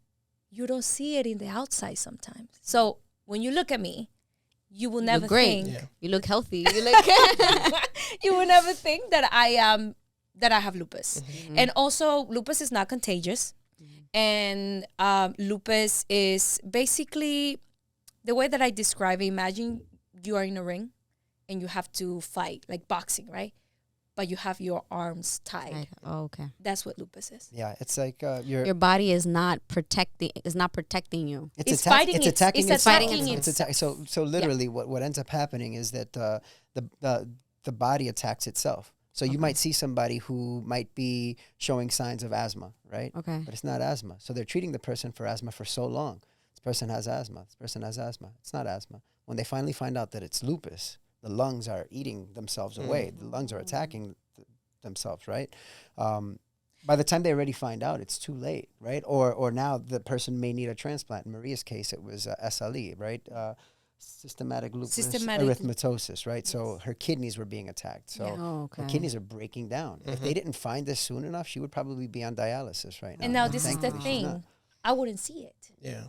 you don't see it in the outside sometimes. So when you look at me, you will never great. think Yeah. You look healthy. You look you will never think that I am that I have lupus. And also, lupus is not contagious. And lupus is basically the way that I describe it. Imagine you are in a ring and you have to fight, like boxing, right? But you have your arms tied. Right. Oh, okay. That's what lupus is. Yeah, it's like Your body is not protecting you. It's fighting It's it. attacking It's itself. attacking It's so literally, what ends up happening is that the body attacks itself. So you might see somebody who might be showing signs of asthma, right? Okay. But it's not asthma. So they're treating the person for asthma for so long. This person has asthma. This person has asthma. It's not asthma. When they finally find out that it's lupus, the lungs are eating themselves away. The lungs are attacking themselves, right? By the time they already find out, it's too late, right? Or now the person may need a transplant. In Maria's case, it was SLE, right? Systematic lupus erythematosus, right? So her kidneys were being attacked. So her kidneys are breaking down. If they didn't find this soon enough, she would probably be on dialysis right now. And now this is the Thankfully, she's thing. not. I wouldn't see it. Yeah.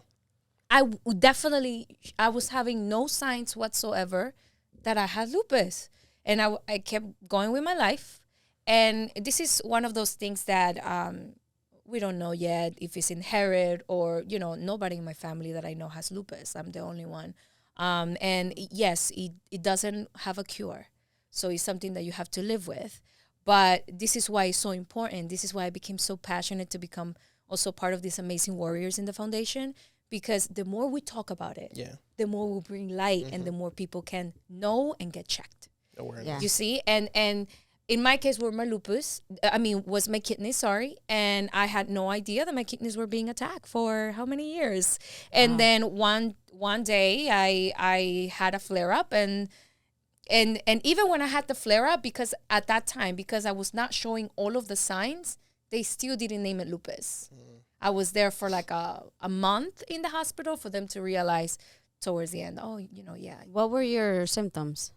I was having no signs whatsoever that I had lupus. And I kept going with my life. And this is one of those things that we don't know yet if it's inherited or, nobody in my family that I know has lupus. I'm the only one. And yes, it doesn't have a cure. So it's something that you have to live with. But this is why it's so important. This is why I became so passionate to become also part of these amazing warriors in the foundation. Because the more we talk about it, the more we'll bring light and the more people can know and get checked. Awareness. Yeah. You see? And in my case, was my kidneys, sorry. And I had no idea that my kidneys were being attacked for how many years. And then one day I had a flare up and even when I had the flare up, because at that time, because I was not showing all of the signs, they still didn't name it lupus. I was there for like a month in the hospital for them to realize towards the end, What were your symptoms?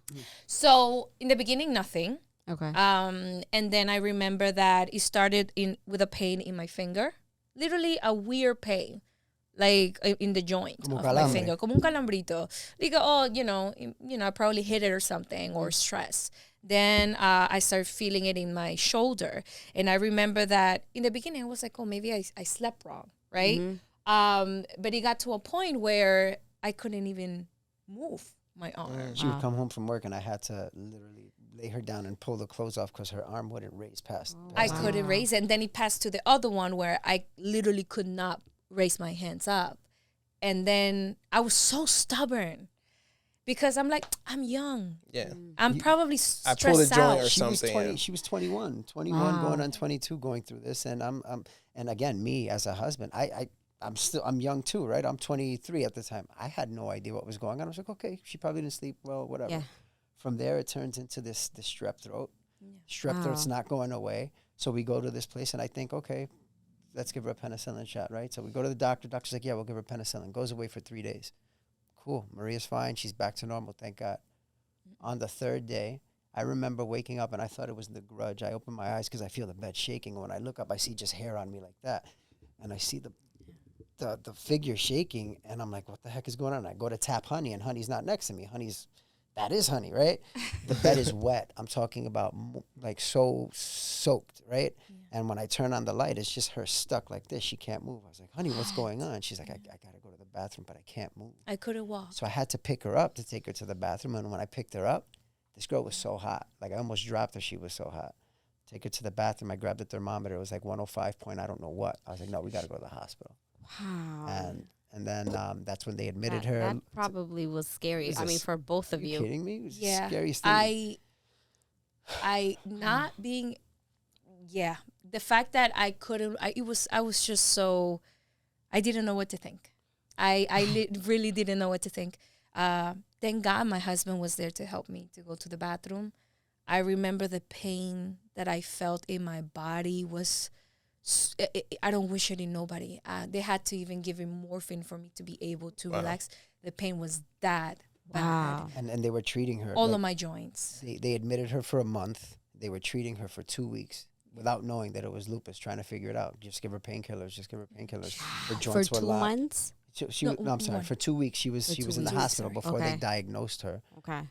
So in the beginning, nothing. Okay. And then I remember that it started with a pain in my finger, literally a weird pain, like in the joint Como of my calambre. finger, como un calambrito. Like, I probably hit it or something or stress. Then I started feeling it in my shoulder. And I remember that in the beginning, I was like, oh, maybe I slept wrong, right? But it got to a point where I couldn't even move my arm. She would come home from work and I had to literally lay her down and pull the clothes off because her arm wouldn't raise past. I couldn't raise it. And then it passed to the other one where I literally could not raise my hands up. And then I was so stubborn. Because I'm like, I'm young. Yeah. I'm probably I pulled a stressed joint out. or She was something. 20. She was 21 going on 22, going through this, and and again, me as a husband, I'm young too, right? I'm 23 at the time. I had no idea what was going on. I was like, okay, she probably didn't sleep well, whatever. Yeah. From there, it turns into this strep throat. Strep throat's not going away, so we go to this place, and I think, okay, let's give her a penicillin shot, right? So we go to the doctor. Doctor's like, yeah, we'll give her penicillin. Goes away for 3 days. Cool. Maria's fine. She's back to normal. Thank God. On the third day, I remember waking up and I thought it was the grudge. I opened my eyes because I feel the bed shaking. When I look up, I see just hair on me like that. And I see the figure shaking. And I'm like, what the heck is going on? I go to tap Honey and Honey's not next to me. That is Honey, right? The bed is wet. I'm talking about like so soaked, right? Yeah. And when I turn on the light, it's just her stuck like this. She can't move. I was like, Honey, what's going on? She's like, I got to go to the bathroom, but I can't move. I couldn't walk. So I had to pick her up to take her to the bathroom. And when I picked her up, this girl was so hot. Like I almost dropped her. She was so hot. Take her to the bathroom. I grabbed the thermometer. It was like 105 point, I don't know what. I was like, no, we got to go to the hospital. Wow. And then that's when they admitted her. That probably was scary. I mean, for both of you. Are you kidding me? It was the Yeah. scariest thing. I not being, the fact that I couldn't, I was just so, I didn't know what to think. I really didn't know what to think. Thank God my husband was there to help me to go to the bathroom. I remember the pain that I felt in my body was, I don't wish it in nobody. They had to even give him morphine for me to be able to relax. The pain was that bad. And they were treating her. All of my joints. They admitted her for a month. They were treating her for 2 weeks without knowing that it was lupus, trying to figure it out. Just give her painkillers. Her joints For were 2 locked. months? I'm sorry. For 2 weeks, she was in the hosptal before they diagnosed her. Okay.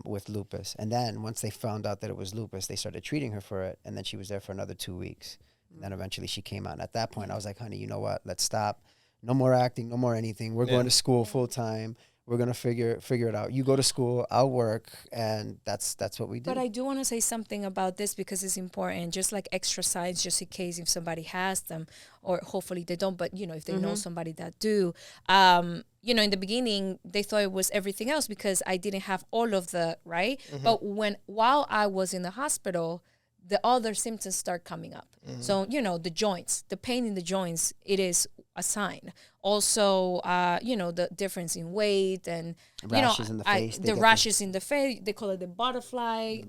with lupus. And then once they found out that it was lupus, they started treating her for it. And then she was there for another 2 weeks. And then eventually she came out. And at that point, I was like, honey, you know what? Let's stop. No more acting, no more anything. We're going to school full time. We're gonna figure it out. You go to school, I'll work, and that's what we do. But I do want to say something about this because it's important. Just like extra signs, just in case if somebody has them, or hopefully they don't. But if they know somebody that do, in the beginning they thought it was everything else because I didn't have all of the right. But while I was in the hospital, the other symptoms start coming up. So the joints, the pain in the joints, it is a sign. Also, the difference in weight and rashes in the face. The rashes in the face. They call it the butterfly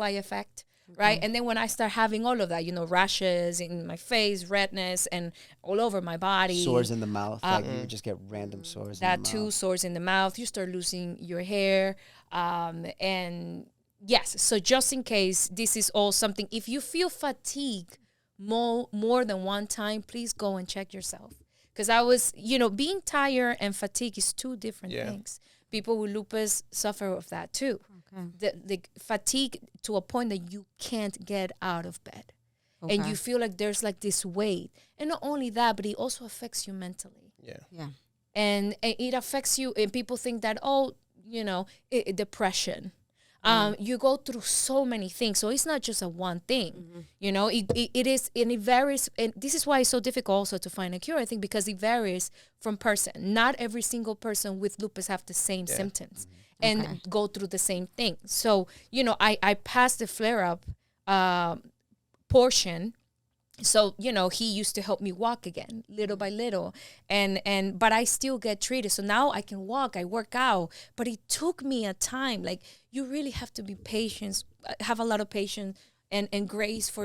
effect, right? And then when I start having all of that, rashes in my face, redness, and all over my body, sores in the mouth. Like you would just get random sores. That in the too, mouth. sores in the mouth. You start losing your hair, and yes. So just in case this is all something, if you feel fatigue more than one time, please go and check yourself. Because I was, being tired and fatigue is two different things. People with lupus suffer of that too. Okay. The fatigue to a point that you can't get out of bed. Okay. And you feel like there's like this weight. And not only that, but it also affects you mentally. Yeah. And it affects you, and people think that, depression. You go through so many things, so it's not just a one thing. It is, and it varies, and this is why it's so difficult also to find a cure, I think, because it varies from person. Not every single person with lupus have the same symptoms and go through the same thing. So I passed the flare-up portion. So, he used to help me walk again, little by little. But I still get treated. So now I can walk, I work out. But it took me a time. Like, you really have to be patient, have a lot of patience and grace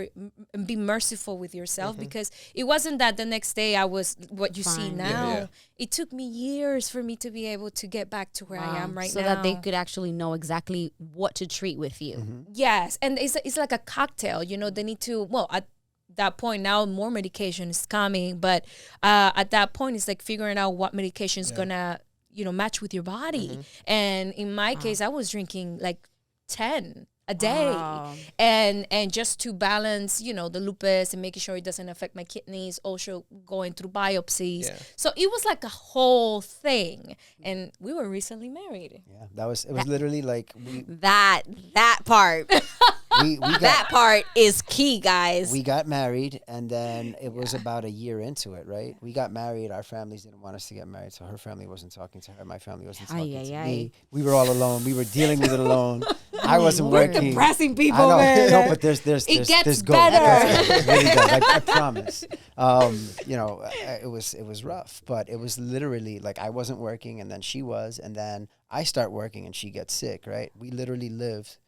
and be merciful with yourself. Because it wasn't that the next day I was what you see now. Yeah. It took me years for me to be able to get back to where I am right now. So that they could actually know exactly what to treat with you. Yes. And it's like a cocktail. They need to, at that point now more medication is coming, but at that point it's like figuring out what medication is gonna match with your body. And in my case, I was drinking like 10 a day. And just to balance the lupus and making sure it doesn't affect my kidneys, also going through biopsies. So it was like a whole thing. And we were recently married. It was literally like that part. That part is key, guys. We got married, and then it was about a year into it, right? We got married. Our families didn't want us to get married, so her family wasn't talking to her. My family wasn't talking to me. We were all alone. We were dealing with it alone. I wasn't working. Depressing people, man. No, but there's it gets there's better. It really does. I promise. It was rough, but it was literally like I wasn't working, and then she was, and then I start working, and she gets sick, right? We literally lived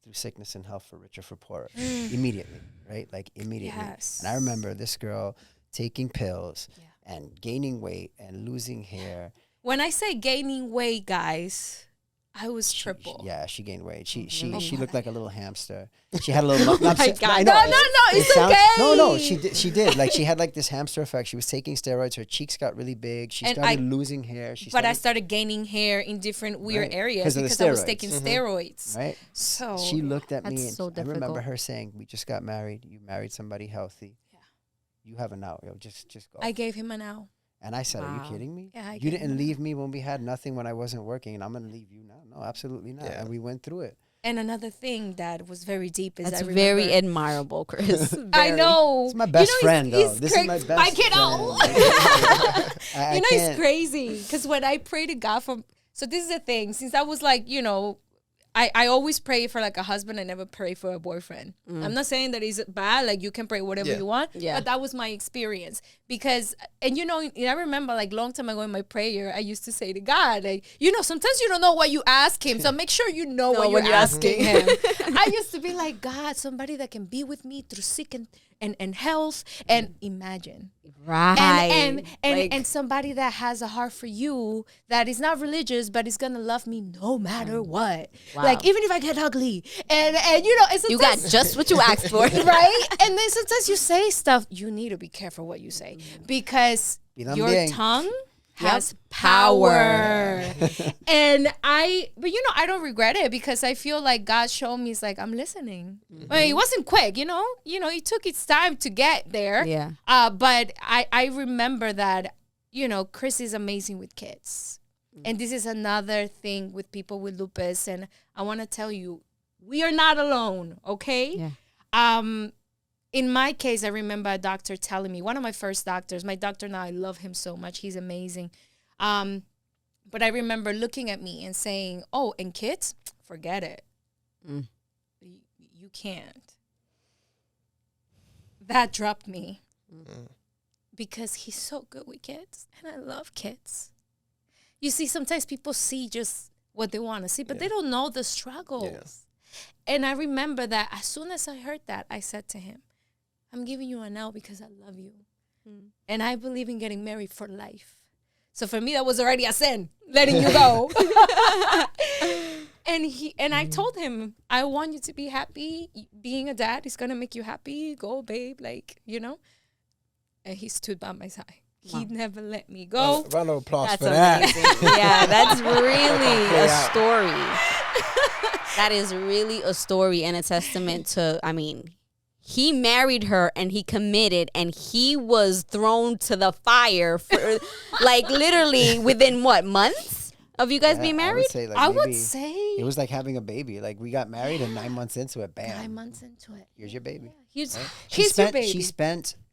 through sickness and health, for richer, for poorer, immediately, right? Like immediately. Yes. And I remember this girl taking pills and gaining weight and losing hair. When I say gaining weight, guys, I was triple. She gained weight. She looked like a little hamster. She had a little. Oh my God. No, it's okay. No, she did. Like she had like this hamster effect. She was taking steroids. Her cheeks got really big. She started losing hair. I started gaining hair in different weird areas because I was taking steroids. Right. So she looked at me, and so I remember her saying, "We just got married. You married somebody healthy. You have a now. Just go." I gave him a now. And I said, "Are you kidding me? Yeah, you didn't leave me when we had nothing, when I wasn't working, and I'm gonna leave you now? No, absolutely not." And we went through it. And another thing that was very deep is that's very admirable, Chris. I know. It's my best friend, though. This is my best friend. I cannot. It's crazy because when I pray to God so this is the thing. Since I was like, I always pray for like a husband. I never pray for a boyfriend. I'm not saying that it's bad. Like you can pray whatever you want. Yeah. But that was my experience because, and I remember like long time ago in my prayer, I used to say to God, like, sometimes you don't know what you ask him. So make sure you know what you're asking him. I used to be like, God, somebody that can be with me through sick and health, and imagine. Right. And somebody that has a heart for you, that is not religious, but is gonna love me no matter what. Wow. Like even if I get ugly, and you got just what you asked for, right? And then sometimes you say stuff. You need to be careful what you say because your tongue has power. But I don't regret it because I feel like God showed me, it's like, I'm listening. I mean, it wasn't quick, it took its time to get there. Yeah. But I remember that, Chris is amazing with kids. And this is another thing with people with lupus. And I want to tell you, we are not alone, okay? Yeah. In my case, I remember a doctor telling me, one of my first doctors, my doctor now, I love him so much. He's amazing. But I remember looking at me and saying, oh, and kids, forget it. You can't. That dropped me because he's so good with kids and I love kids. You see, sometimes people see just what they want to see, but they don't know the struggles. Yeah. And I remember that as soon as I heard that, I said to him, I'm giving you an L because I love you. And I believe in getting married for life. So for me, that was already a sin, letting you go. And I told him, I want you to be happy. Being a dad is going to make you happy. Go, babe, And he stood by my side. He never let me go. Round of applause That's for that. Yeah, that's really a story. That is really a story and a testament to, he married her and he committed and he was thrown to the fire for literally within months of you guys being married? I would say it was like having a baby. Like we got married and 9 months into it, bam. 9 months into it. Here's your baby. Yeah. Here's your baby.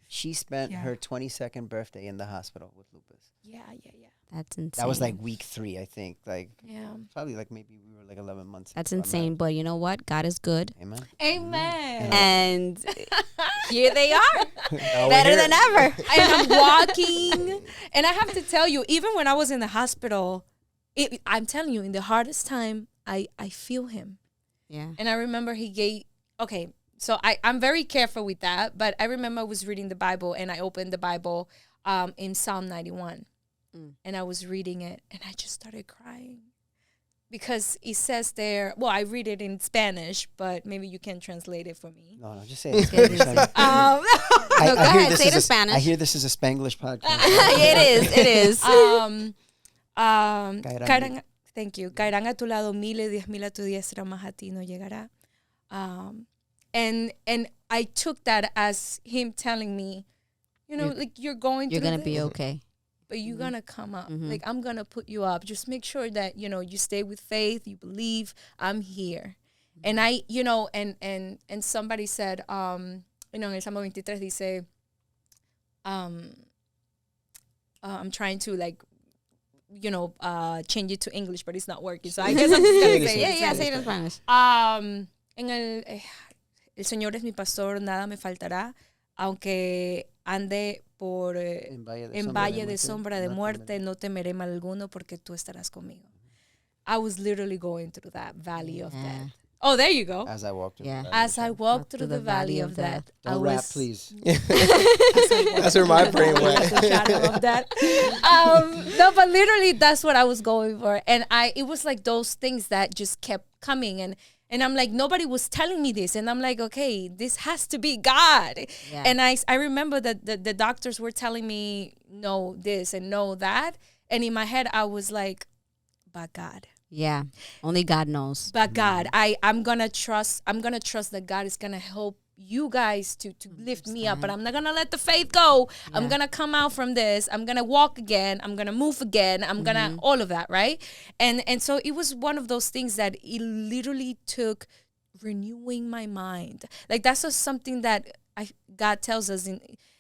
She spent her 22nd birthday in the hospital with lupus. Yeah. That's insane. That was week 3, I think. Probably maybe we were 11 months. That's insane. But you know what? God is good. Amen. And here they are. Better than ever. And I'm walking. And I have to tell you, even when I was in the hospital, I'm telling you, in the hardest time, I feel him. Yeah. And I remember so I'm very careful with that. But I remember I was reading the Bible and I opened the Bible in Psalm 91. And I was reading it and I just started crying because it says there, well, I read it in Spanish, but maybe you can translate it for me. No, just say it in Spanish. Go ahead, say it in Spanish. I hear this is a Spanglish podcast. It is. Thank you. Caerán a tu lado 1,000 y 10,000 a tu diestra, mas a ti no llegará. And I took that as him telling me, you're going to be okay. But you're going to come up. I'm going to put you up. Just make sure that, you stay with faith. You believe I'm here. And I, and somebody said, en el Salmo 23 dice, I'm trying to change it to English, but it's not working. So I guess I'm just going to say it. Say it in Spanish. El Señor es mi pastor, nada me faltará. Aunque ande en valle de sombra de muerte, no temeré mal alguno porque tú estarás conmigo. I was literally going through that valley of death. Oh, there you go. As I walked through the valley. As I walked through the valley of death. Don't rap, please. That's where my brain went. No, but literally that's what I was going for. And it was like those things that just kept coming. And I'm like, nobody was telling me this. And I'm like, okay, this has to be God. Yeah. And I remember that the doctors were telling me, no this and no that. And in my head, I was like, but God. Yeah, only God knows. But God, I'm going to trust that God is going to help you guys to lift me up. But I'm not going to let the faith go. Yeah. I'm going to come out from this. I'm going to walk again. I'm going to move again. I'm going to, all of that, right? And so it was one of those things that it literally took renewing my mind. Like that's just something that God tells us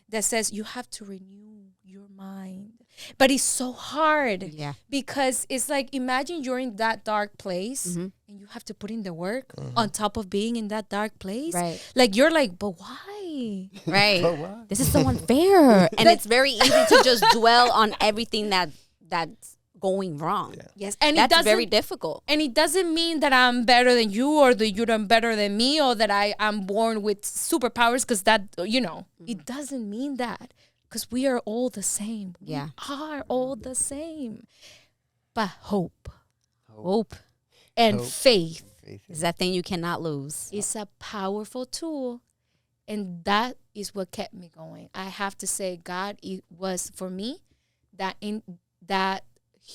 that says you have to renew your mind. But it's so hard because it's like, imagine you're in that dark place and you have to put in the work on top of being in that dark place. Right. Like you're like, but why? Right. But why? This is so unfair. And it's very easy to just dwell on everything that's going wrong. Yeah. Yes. And that's very difficult. And it doesn't mean that I'm better than you or that you're better than me or that I'm born with superpowers because that, it doesn't mean that. Because we are all the same. Yeah. We are all the same. But hope. And Hope. faith is that thing you cannot lose. It's a powerful tool. And that is what kept me going. I have to say, God, it was for me that in that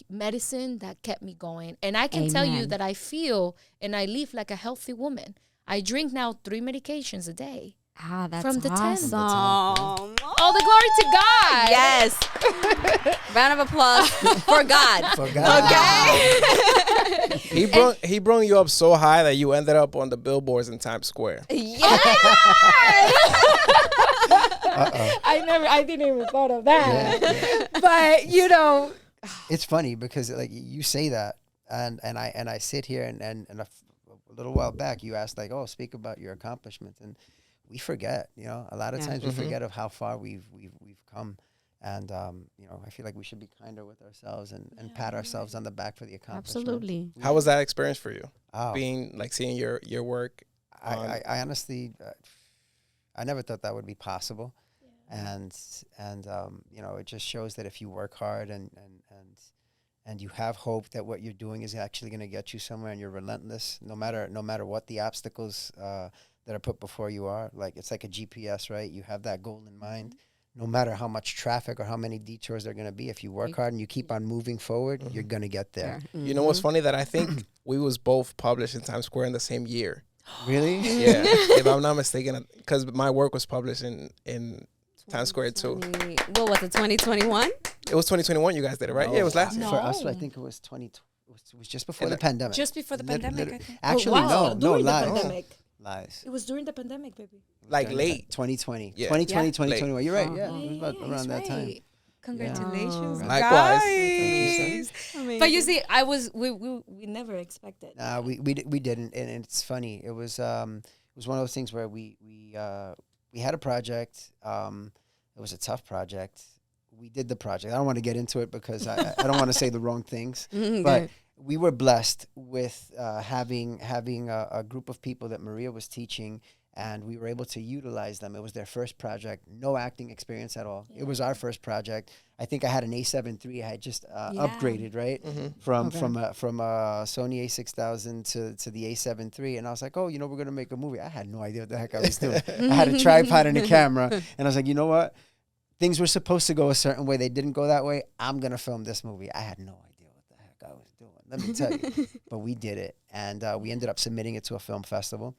medicine that kept me going. And I can tell you Amen. that I feel and I live like a healthy woman. I drink now 3 medications a day. Ah, that's From the 10. awesome. All the glory to God. Yes. Round of applause for God. For God. Okay. He brought you up so high that you ended up on the billboards in Times Square. Yeah. I didn't even thought of that. Yeah. But you know, It's funny because like you say that, and I sit here and a little while back you asked like, oh, speak about your accomplishments, and we forget, you know, a lot of times we forget of how far we've come, and you know, I feel like we should be kinder with ourselves and pat ourselves on the back for the accomplishments. Absolutely. How was that experience for you? Oh, Being like seeing your work. I honestly, I never thought that would be possible, and you know, it just shows that if you work hard and you have hope that what you're doing is actually going to get you somewhere, and you're relentless, no matter what the obstacles that are put before you are. Like, it's like a GPS, right? You have that goal in mind. No matter how much traffic or how many detours there are going to be, if you work hard and you keep on moving forward, you're going to get there. You know what's funny? That I think we was both published in Times Square in the same year. Really? Yeah, if I'm not mistaken, because my work was published in Times Square too. What was it, 2021? It was 2021. You guys did it, right? No, yeah, it was last year. For us, I think it was 20. It was just before the pandemic. Just before the pandemic, I think. Actually, no, during the lies. pandemic. Lies. It was during the pandemic, baby. Like late. 2020. Yeah. 2020, Yeah. 2021. You're right. Oh. Yeah, it was about around that time. Congratulations, Yeah. Likewise. guys. But you see, we never expected. We didn't, and it's funny. It was one of those things where we had a project. It was a tough project. We did the project. I don't want to get into it because I don't want to say the wrong things. But we were blessed with having a group of people that Maria was teaching, and we were able to utilize them. It was their first project, no acting experience at all. It was our first project. I think I had an A7 III. I had just upgraded, right, from a Sony A6000 to the A7 III, and I was like, oh, you know, we're gonna make a movie. I had no idea what the heck I was doing. I had a tripod and a camera, and I was like, you know what? Things were supposed to go a certain way. They didn't go that way. I'm gonna film this movie. I had no idea what the heck I was doing. Let me tell you, but we did it, and we ended up submitting it to a film festival.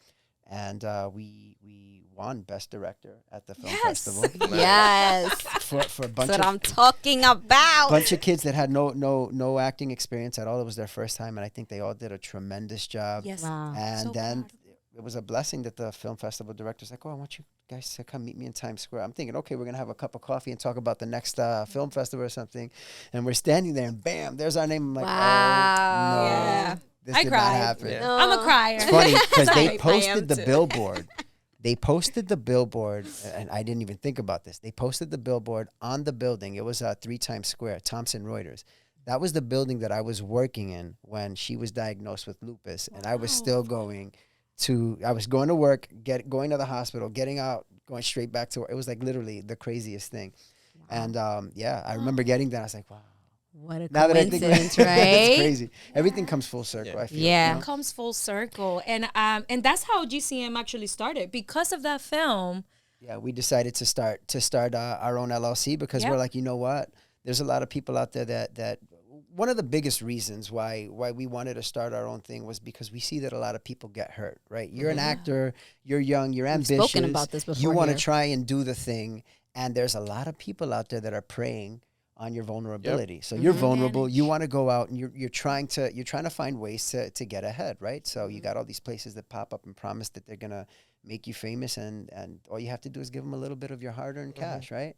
And we won Best Director at the film festival. Yes. For a bunch That's what of I'm talking about. bunch of kids that had no acting experience at all. It was their first time, and I think they all did a tremendous job. Yes. Wow. And So then proud. it was a blessing that the film festival director's like, oh, I want you guys to come meet me in Times Square. I'm thinking, okay, we're gonna have a cup of coffee and talk about the next film festival or something. And we're standing there, and bam, there's our name. I'm like, Wow. oh no, Yeah. this I did cried. not happen. Yeah. No. I'm a crier. It's funny because they I am posted the too. billboard. They posted the billboard, and I didn't even think about this. They posted the billboard on the building. It was 3 Times Square, Thomson Reuters. That was the building that I was working in when she was diagnosed with lupus, and I was still going to work, going to the hospital, getting out, going straight back to work. It was like literally the craziest thing. And I remember getting that. I was like, wow. What a Now that I think about coincidence, it, right? it's crazy. Everything comes full circle. I feel. Yeah. You know? It comes full circle, and that's how GCM actually started because of that film. Yeah, we decided to start our own LLC because we're like, you know what? There's a lot of people out there that one of the biggest reasons why we wanted to start our own thing was because we see that a lot of people get hurt, right? You're an actor, you're young, you're ambitious. spoken about this before You want to here. try and do the thing, and there's a lot of people out there that are preying on your vulnerability. So you're vulnerable. You want to go out and you're trying to find ways to get ahead, right? So you got all these places that pop up and promise that they're gonna make you famous, and all you have to do is give them a little bit of your hard-earned cash, right?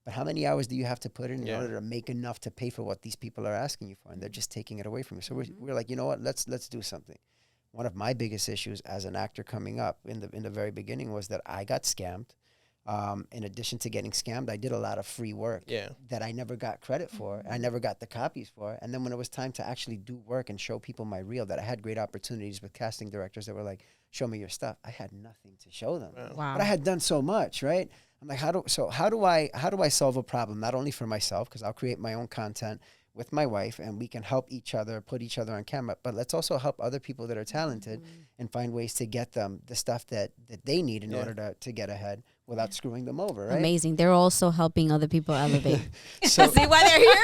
But how many hours do you have to put in order to make enough to pay for what these people are asking you for? And they're just taking it away from you. So we're like, you know what? Let's do something. One of my biggest issues as an actor coming up in the very beginning was that I got scammed. In addition to getting scammed, I did a lot of free work that I never got credit for. I never got the copies for. And then when it was time to actually do work and show people my reel, that I had great opportunities with casting directors that were like, show me your stuff. I had nothing to show them. Wow. But I had done so much, right? I'm like, how do I solve a problem? Not only for myself, because I'll create my own content with my wife and we can help each other, put each other on camera, but let's also help other people that are talented and find ways to get them the stuff that they need in order to get ahead without screwing them over, right? Amazing. They're also helping other people elevate. So, See why they're here?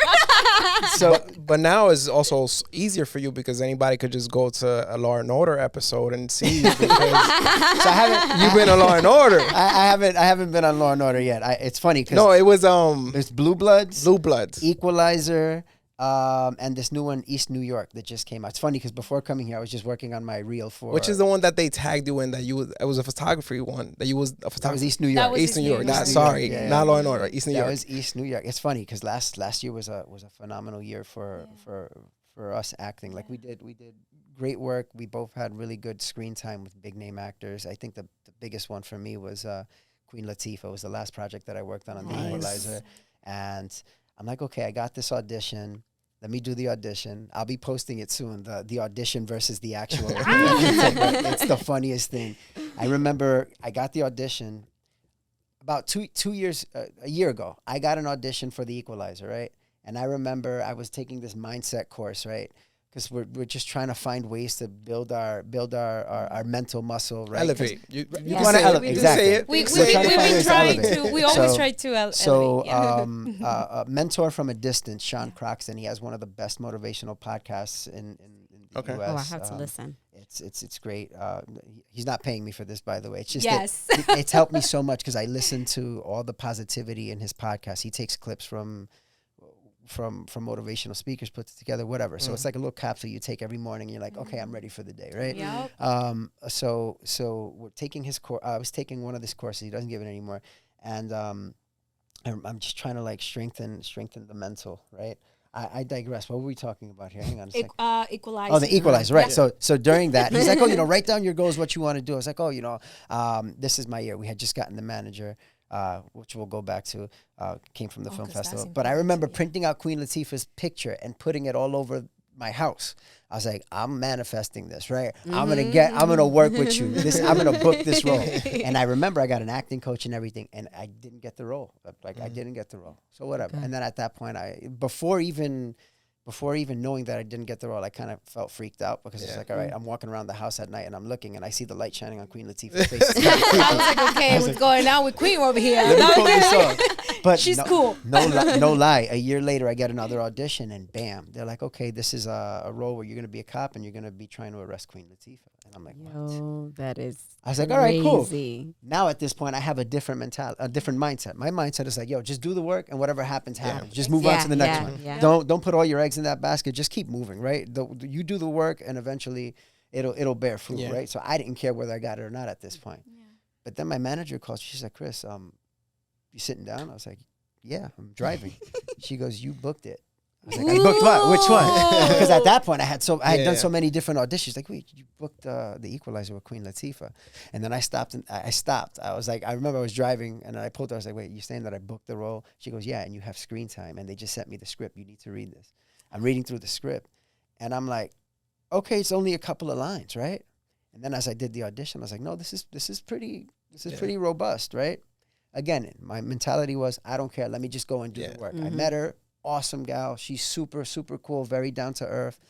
So, but now it's also easier for you because anybody could just go to a Law and Order episode and see you because so I haven't. you've been on Law and Order. I haven't been on Law and Order yet. It's funny because No, it was there's Blue Bloods, Equalizer, and this new one, East New York, that just came out. It's funny because before coming here, I was just working on my reel for. Which is the one that they tagged you in that you was, it was a photography one that you was a That photographer. was East New That York. was East New York. East New Sorry, York. Yeah, not yeah. Law and Order. East New That York. was East New York. It's funny because last year was a phenomenal year for us acting. Like we did great work. We both had really good screen time with big name actors. I think the biggest one for me was Queen Latifah. It was the last project that I worked on The Equalizer, and I'm like, okay, I got this audition. Let me do the audition. I'll be posting it soon. The audition versus the actual. It's the funniest thing. I remember I got the audition about a year ago. I got an audition for The Equalizer, right? And I remember I was taking this mindset course, right? Because we're just trying to find ways to build our mental muscle, right? Elevate. You Yes. want to say it. elevate. You Exactly. say it. We've So trying to find been ways to trying elevate. to. We always So- try to elevate. So, yeah. a mentor from a distance, Sean Croxton. He has one of the best motivational podcasts in the Okay. U.S. Oh, I have to listen. It's great. He's not paying me for this, by the way. It's just Yes. that it's helped me so much because I listen to all the positivity in his podcast. He takes clips from motivational speakers, puts it together, whatever. So it's like a little capsule you take every morning. And you're like, okay, I'm ready for the day, right? Yep. So we're taking his course. I was taking one of his courses. He doesn't give it anymore, and I'm just trying to like strengthen the mental, right? I digress. What were we talking about here? Hang on a second. Equalizer. Oh, the Equalizer, right. Yeah. So during that, he's like, oh, write down your goals, what you want to do. I was like, oh, this is my year. We had just gotten the manager, which we'll go back to, came from the film 'cause that's festival. But I important remember too, yeah. printing out Queen Latifah's picture and putting it all over my house. I was like, I'm manifesting this, right? I'm gonna work with you. I'm gonna book this role. And I remember I got an acting coach and everything, and I didn't get the role. I didn't get the role. So whatever. Okay. And then at that point, before even knowing that I didn't get the role, I kind of felt freaked out because it's like, all right, I'm walking around the house at night and I'm looking and I see the light shining on Queen Latifah's face. I was like, okay, what's going on with Queen over here? Let me pull this off. But She's cool. No lie. A year later, I get another audition, and bam, they're like, "Okay, this is a role where you're going to be a cop and you're going to be trying to arrest Queen Latifah." And I'm like, "What?" Yo, that is I was like, "All right, cool." crazy. Now at this point, I have a different mindset. My mindset is like, "Yo, just do the work, and whatever happens, happens. Just move on to the next one. Yeah. Don't put all your eggs in that basket. Just keep moving, right? You do the work, and eventually, it'll bear fruit, right?" So I didn't care whether I got it or not at this point. But then my manager calls. She's like, "Chris, you sitting down?" I was like, "Yeah, I'm driving." She goes, "You booked it." I was like, "I booked what? Which one?" Because at that point, I had done so many different auditions. Like, wait, you booked The Equalizer with Queen Latifah, and then I stopped. I stopped. I was like, I remember I was driving, and I pulled her. I was like, "Wait, you saying that I booked the role?" She goes, "Yeah, and you have screen time, and they just sent me the script. You need to read this." I'm reading through the script, and I'm like, "Okay, it's only a couple of lines, right?" And then as I did the audition, I was like, "No, this is pretty robust, right?" Again, my mentality was, I don't care. Let me just go and do the work. I met her. Awesome gal. She's super, super cool. Very down to earth.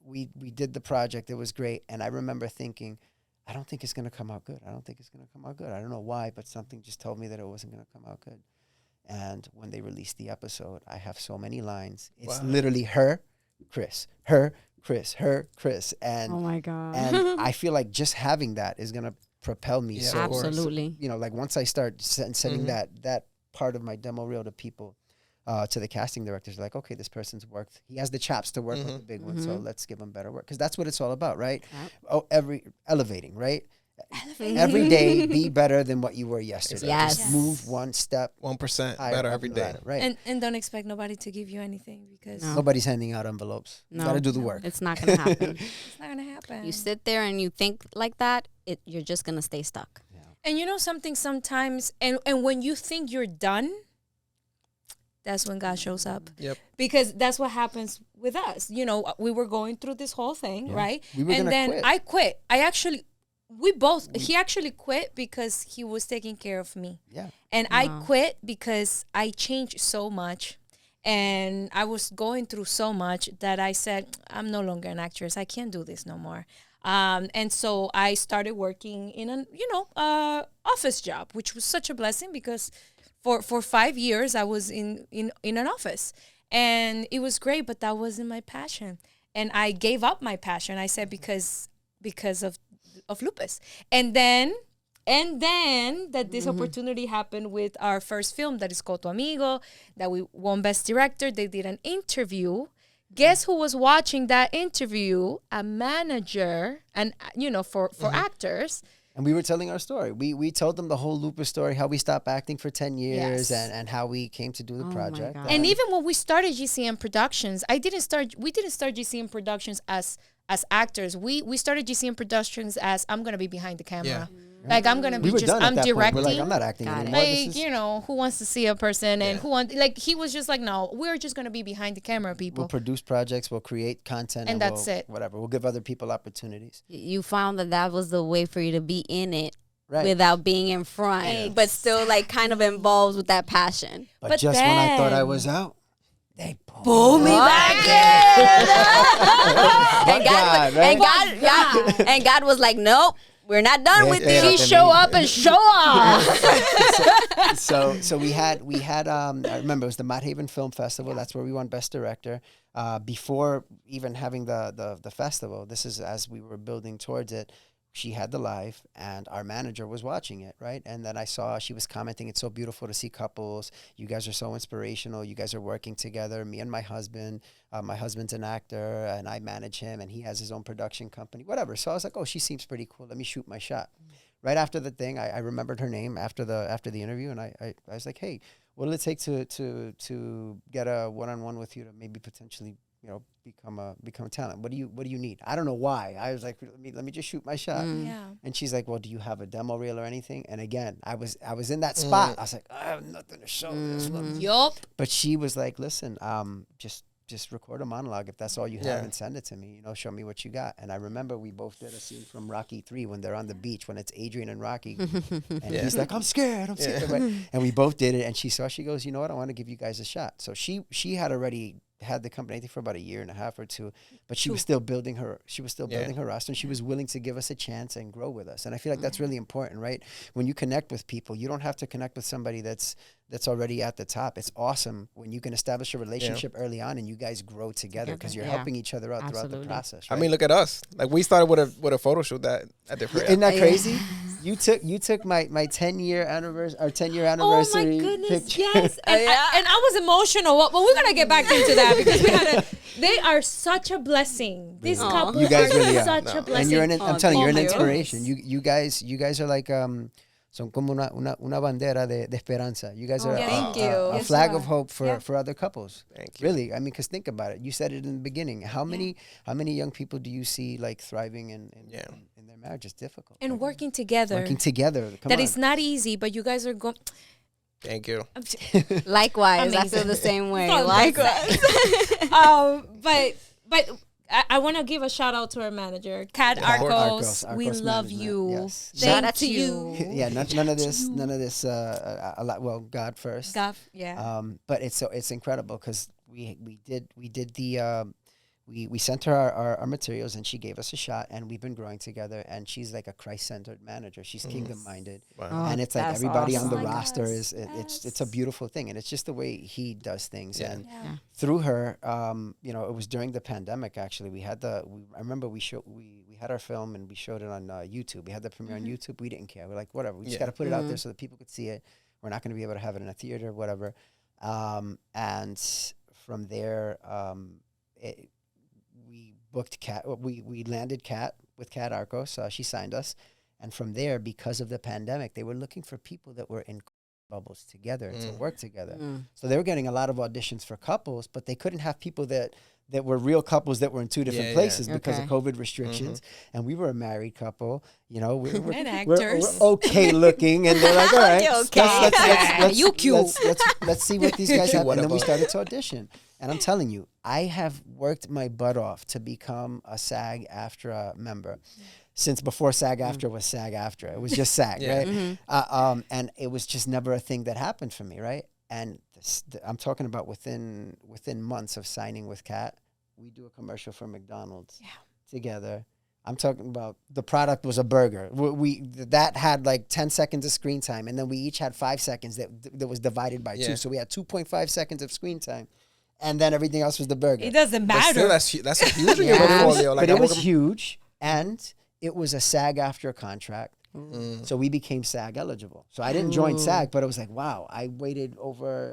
We did the project. It was great. And I remember thinking, I don't think it's going to come out good. I don't know why, but something just told me that it wasn't going to come out good. And when they released the episode, I have so many lines. It's literally her, Chris, her, Chris, her, Chris. And, Oh my God. and I feel like just having that is going to propel me. Yeah, So, of course. Absolutely. like once I start sending that part of my demo reel to people, to the casting directors, like, okay, this person's worked. He has the chops to work with the big one, so let's give him better work. Because that's what it's all about, right? Yep. Oh, elevating, right? Every day, be better than what you were yesterday. Yes. Just move one step 1% higher better up every the day. ladder, right? And don't expect nobody to give you anything because No. Nobody's handing out envelopes. You No. gotta do the work. It's not going to happen. it's not gonna happen. You sit there and you think like that, you're just going to stay stuck. And you know something sometimes, and when you think you're done, that's when God shows up. Yep. Because that's what happens with us. You know, we were going through this whole thing, right? We were and gonna then quit. I quit. He actually quit because he was taking care of me. Yeah. And I quit because I changed so much. And I was going through so much that I said, I'm no longer an actress. I can't do this no more. And so I started working in an, office job, which was such a blessing because for 5 years I was in an office, and it was great, but that wasn't my passion. And I gave up my passion. I said because of lupus. And then that this opportunity happened with our first film that is called Tu Amigo, that we won Best Director. They did an interview. Guess who was watching that interview? A manager, and for actors. And we were telling our story. We told them the whole lupus story, how we stopped acting for 10 years, Yes. and how we came to do the project. And even when we started GCM Productions, we didn't start GCM Productions as actors. We started GCM Productions as I'm gonna be behind the camera. Yeah. Like I'm gonna be we were just done at I'm that directing. point. We're like, I'm not acting Got it. anymore. This Like is- who wants to see a person and Yeah. like he was just like, no, we're just gonna be behind the camera, people. We'll produce projects, we'll create content, And that's we'll, it. Whatever. We'll give other people opportunities. You found that was the way for you to be in it Right. without being in front, but still like kind of involved with that passion. But just when I thought I was out, they Pull me back in. But God, right? And God was like, nope, we're not done with yeah, you. yeah. Show up and show off. So we had I remember it was the Mott Haven Film Festival. That's where we won Best Director. Before even having the festival, this is as we were building towards it. She had the live, and our manager was watching it, right? And then I saw she was commenting, "It's so beautiful to see couples. You guys are so inspirational. You guys are working together. Me and my husband. My husband's an actor, and I manage him, and he has his own production company, whatever." So I was like, "Oh, she seems pretty cool. Let me shoot my shot." Right after the thing, I remembered her name after the interview, and I was like, "Hey, what will it take to get a one-on-one with you to maybe potentially, become a talent? What do you need?" I don't know why. I was like, let me just shoot my shot. Yeah. And she's like, "Well, do you have a demo reel or anything?" And again, I was in that spot. I was like, "I have nothing to show this." Look. Yup. But she was like, "Listen, just record a monologue if that's all you have Yeah. and send it to me. Show me what you got." And I remember we both did a scene from Rocky 3 when they're on the beach, when it's Adrian and Rocky. And he's like, I'm scared. Right? And we both did it. And she goes, "You know what? I want to give you guys a shot." So she had already had the company, I think, for about a year and a half or two, but she was still building her roster, and she was willing to give us a chance and grow with us. And I feel like that's really important, right? When you connect with people, you don't have to connect with somebody that's already at the top. It's awesome when you can establish a relationship early on and you guys grow together because you're helping each other out throughout the process. Right? I mean, look at us. Like we started with a photo shoot that at different. Isn't that crazy? You took my 10-year anniversary or 10-year anniversary. Oh my goodness, picture. yes. And, and I was emotional, but we're gonna get back into that because they are such a blessing. This couple You guys are really are. such a blessing. And you're I'm telling you, you're an my inspiration. You guys are like son como una bandera de esperanza. You guys are thank you. a Yes, flag you of are. hope for other couples. Thank you. Really, I mean, because think about it. You said it in the beginning. How many young people do you see like thriving in their marriage? It's difficult. And working together. Working together. Come That on. is not easy, but you guys are going. Thank you. Likewise, I Amazing. feel the same way. So Likewise. But I want to give a shout out to our manager, Kat Arcos. We Arcos love management, you. yes. Thank Shout out to you. Yeah, none of this. A lot. Well, God first. Yeah. But it's incredible because we did the we sent her our materials and she gave us a shot and we've been growing together and she's like a Christ-centered manager. She's kingdom minded. Wow. And it's like that's everybody on the awesome. roster it's a beautiful thing, and it's just the way he does things. Yeah. And through her, it was during the pandemic actually. We had I remember we had our film and we showed it on YouTube. We had the premiere on YouTube. We didn't care. We're like, whatever. We just got to put it out there so that people could see it. We're not going to be able to have it in a theater, whatever. And from there, we booked Kat. We landed Kat with Kat Arcos. She signed us. And from there, because of the pandemic, they were looking for people that were in bubbles together to work together. So they were getting a lot of auditions for couples, but they couldn't have people that were real couples that were in two different places because of COVID restrictions. And we were a married couple, we're And actors. we're okay looking, and they're like, all right, let's You cute. let's see what these guys have. What And then we about- started to audition. And I'm telling you, I have worked my butt off to become a SAG-AFTRA member since before SAG-AFTRA was SAG-AFTRA. It was just SAG, right? And it was just never a thing that happened for me, right? And I'm talking about within months of signing with Kat, we do a commercial for McDonald's together. I'm talking about the product was a burger. That had like 10 seconds of screen time, and then we each had 5 seconds that was divided by 2. So we had 2.5 seconds of screen time, and then everything else was the burger. It doesn't But matter. still, that's a huge in your portfolio. Like, But it was huge, and it was a SAG after contract. So we became SAG eligible. So I didn't join SAG, but it was like, wow, I waited over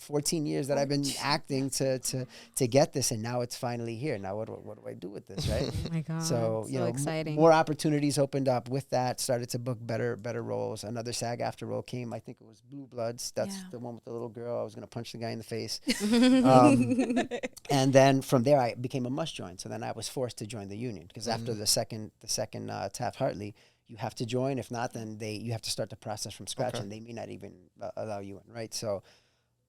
14 years that I've been acting to get this, and now it's finally here. Now what do I do with this, right? Oh my God. So you know, exciting. more opportunities opened up with that. Started to book better roles. Another SAG after role came. I think it was Blue Bloods. That's the one with the little girl. I was gonna punch the guy in the face. And then from there, I became a must join. So then I was forced to join the union because after the second Taft-Hartley, you have to join. If not, then you have to start the process from scratch, and they may not even allow you in, right? So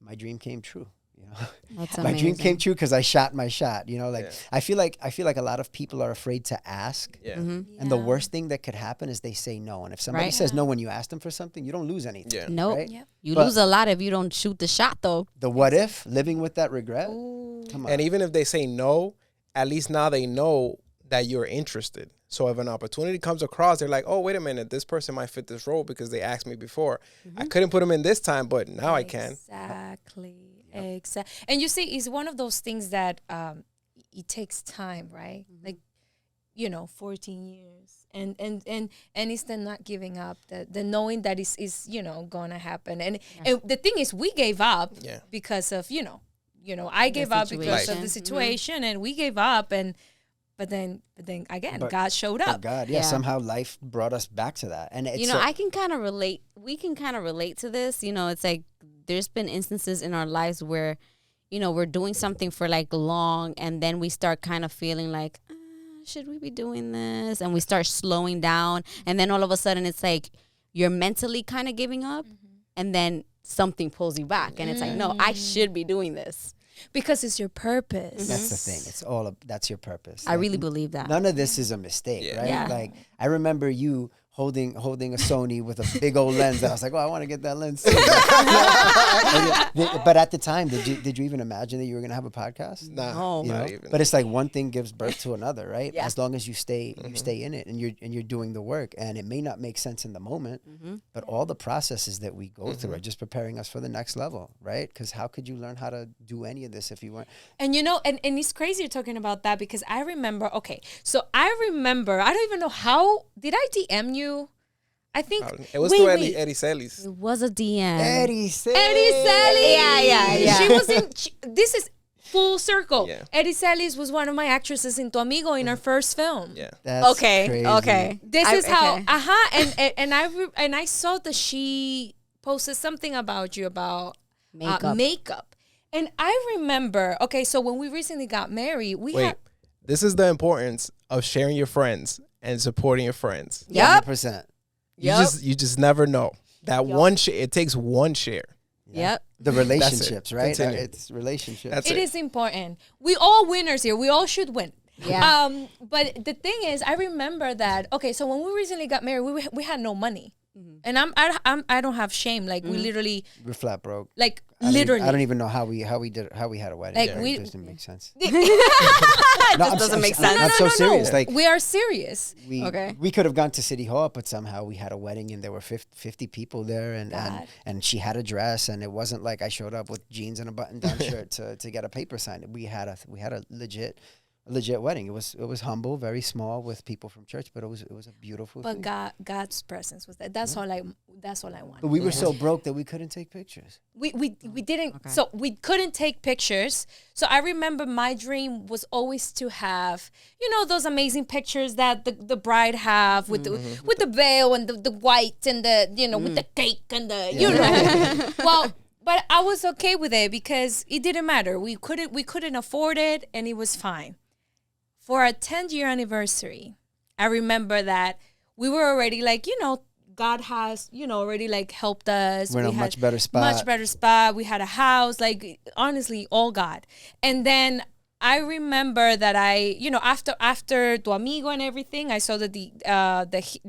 my dream came true. You know, That's my dream amazing. came true because I shot my shot. You know, like I feel like a lot of people are afraid to ask. Yeah. And the worst thing that could happen is they say no. And if somebody Right. says no when you ask them for something, you don't lose anything. Yeah. Nope. Right? Yep. You But- lose a lot if you don't shoot the shot, though. The what if, living with that regret. Ooh. Come on. And even if they say no, at least now they know that you're interested. So if an opportunity comes across, they're like, oh, wait a minute, this person might fit this role because they asked me before. I couldn't put them in this time, but now I can. Exactly. Exactly. And you see, it's one of those things that it takes time, right? Like, 14 years. And it's the not giving up, the knowing that is gonna happen. And the thing is, we gave up because of, I gave up because of the situation, and we gave up, but then again, God showed up. God, Yeah. somehow life brought us back to that. And it's I can kind of relate. We can kind of relate to this. It's like there's been instances in our lives where, we're doing something for like long, and then we start kind of feeling like, should we be doing this? And we start slowing down, and then all of a sudden it's like you're mentally kind of giving up, and then something pulls you back, and it's like, no, I should be doing this. Because it's your purpose. that's the thing. It's that's your purpose. I really believe that. None of this is a mistake, right? Yeah. Like I remember you holding a Sony with a big old lens. I was like, oh, I want to get that lens too. But at the time, did you even imagine that you were gonna have a podcast? Nah, No. You know? not even. But it's like one thing gives birth to another, right? Yeah. As long as you stay in it and you're doing the work, and it may not make sense in the moment, but all the processes that we go through are just preparing us for the next level, right? Because how could you learn how to do any of this if you weren't? And and it's crazy you're talking about that, because I remember, I don't even know how, did I DM you? I think It was wait, to wait. Eddie Celis. It was a DM. Eddie said. Eddie Salis. Yeah. She was in, this is full circle. Yeah. Eddie Salis was one of my actresses in Tu Amigo in our first film. Yeah. That's Okay. crazy. Okay. This is how, okay. and I saw that she posted something about you about makeup. And I remember, so when we recently got married, Wait, this is the importance of sharing your friends and supporting your friends. Yep. 100%. You just never know. That one share, it takes one share. Yep. The relationships, right? Continue. It's relationships. That's it is important. We all winners here. We all should win. Yeah. But the thing is, I remember that. Okay, so when we recently got married, we had no money, and I don't have shame. Like we literally, We're flat broke. like I literally. don't even know how we had a wedding. Like, It doesn't make sense. doesn't make sense. I'm so serious. Like we are serious. we could have gone to City Hall, but somehow we had a wedding and there were 50 people there, and she had a dress, and it wasn't like I showed up with jeans and a button-down shirt to get a paper signed. We had a legit wedding. It was humble, very small, with people from church, but it was a beautiful But thing. God's presence was there. That's all I want. But we were so broke that we couldn't take pictures. We didn't, so we couldn't take pictures. So I remember my dream was always to have, those amazing pictures that the bride have with the veil and the white and the, with the cake and the, well, but I was okay with it because it didn't matter. We couldn't afford it, and it was fine. For our 10th year anniversary, I remember that we were already like, God has, already like helped us. We're in a had much better spot. Much better spot. We had a house, like honestly, all God. And then I remember that after Tu Amigo and everything, I saw the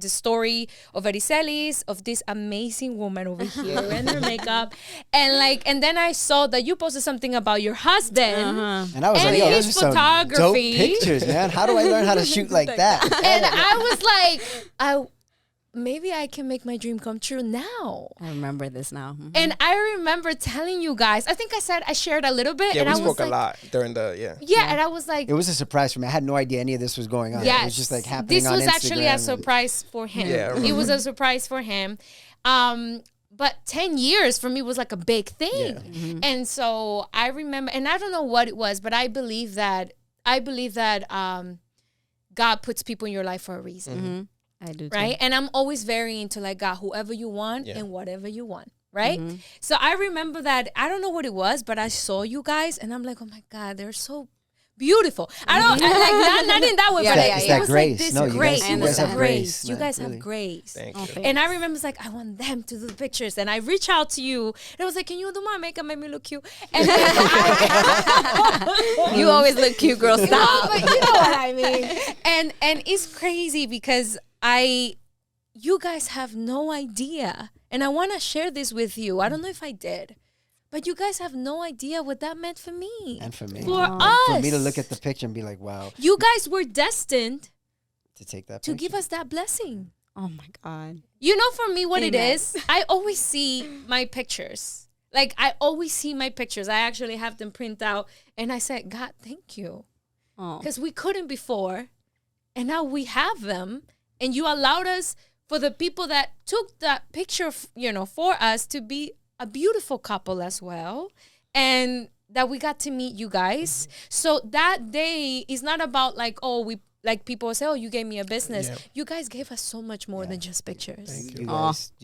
story of Aricelis, of this amazing woman over here and her makeup, and then I saw that you posted something about your husband, and I was and like, yo, his those are some dope photography. pictures, man. How do I learn how to shoot like that? And I was like, maybe I can make my dream come true now. I remember this now. Mm-hmm. And I remember telling you guys, I think I shared a little bit. Yeah, and we I spoke was a lot during the, Yeah, and I was like, It was a surprise for me. I had no idea any of this was going on. yes, It was just like happening this on was actually a Instagram. surprise for him. Yeah, I it was a surprise for him. But 10 years for me was like a big thing. Yeah. And so I remember, and I don't know what it was, but I believe that God puts people in your life for a reason. Mm-hmm. I do too. Right? And I'm always very into like, God, whoever you want and whatever you want. Right? Mm-hmm. So I remember that, I don't know what it was, but I saw you guys and I'm like, oh my God, they're so beautiful. I don't, not in that way, Yeah, but yeah, it yeah. was That grace. like this No, you grace. guys- You you guys guys have have grace. grace, You man, guys really. have grace. Thank Oh, you. thanks. And I remember it's like, I want them to do the pictures. And I reach out to you. And I was like, can you do my makeup? Make me look cute. And then You always look cute, girl. No, Stop. but you know what I mean. And it's crazy because you guys have no idea. And I want to share this with you. I don't know if I did. But you guys have no idea what that meant for me. And for me. For us. For me to look at the picture and be like, wow, You guys were destined to take that to picture. give us that blessing. Oh my God. You know, for me, what it Amen. is, I always see my pictures. Like, I always see my pictures. I actually have them print out. And I said, God, thank you. Oh. Because we couldn't before. And now we have them. And you allowed us, for the people that took that picture, for us to be a beautiful couple as well. And that we got to meet you guys. So that day is not about like, like people say, oh, you gave me a business. Yeah. You guys gave us so much more than just pictures. You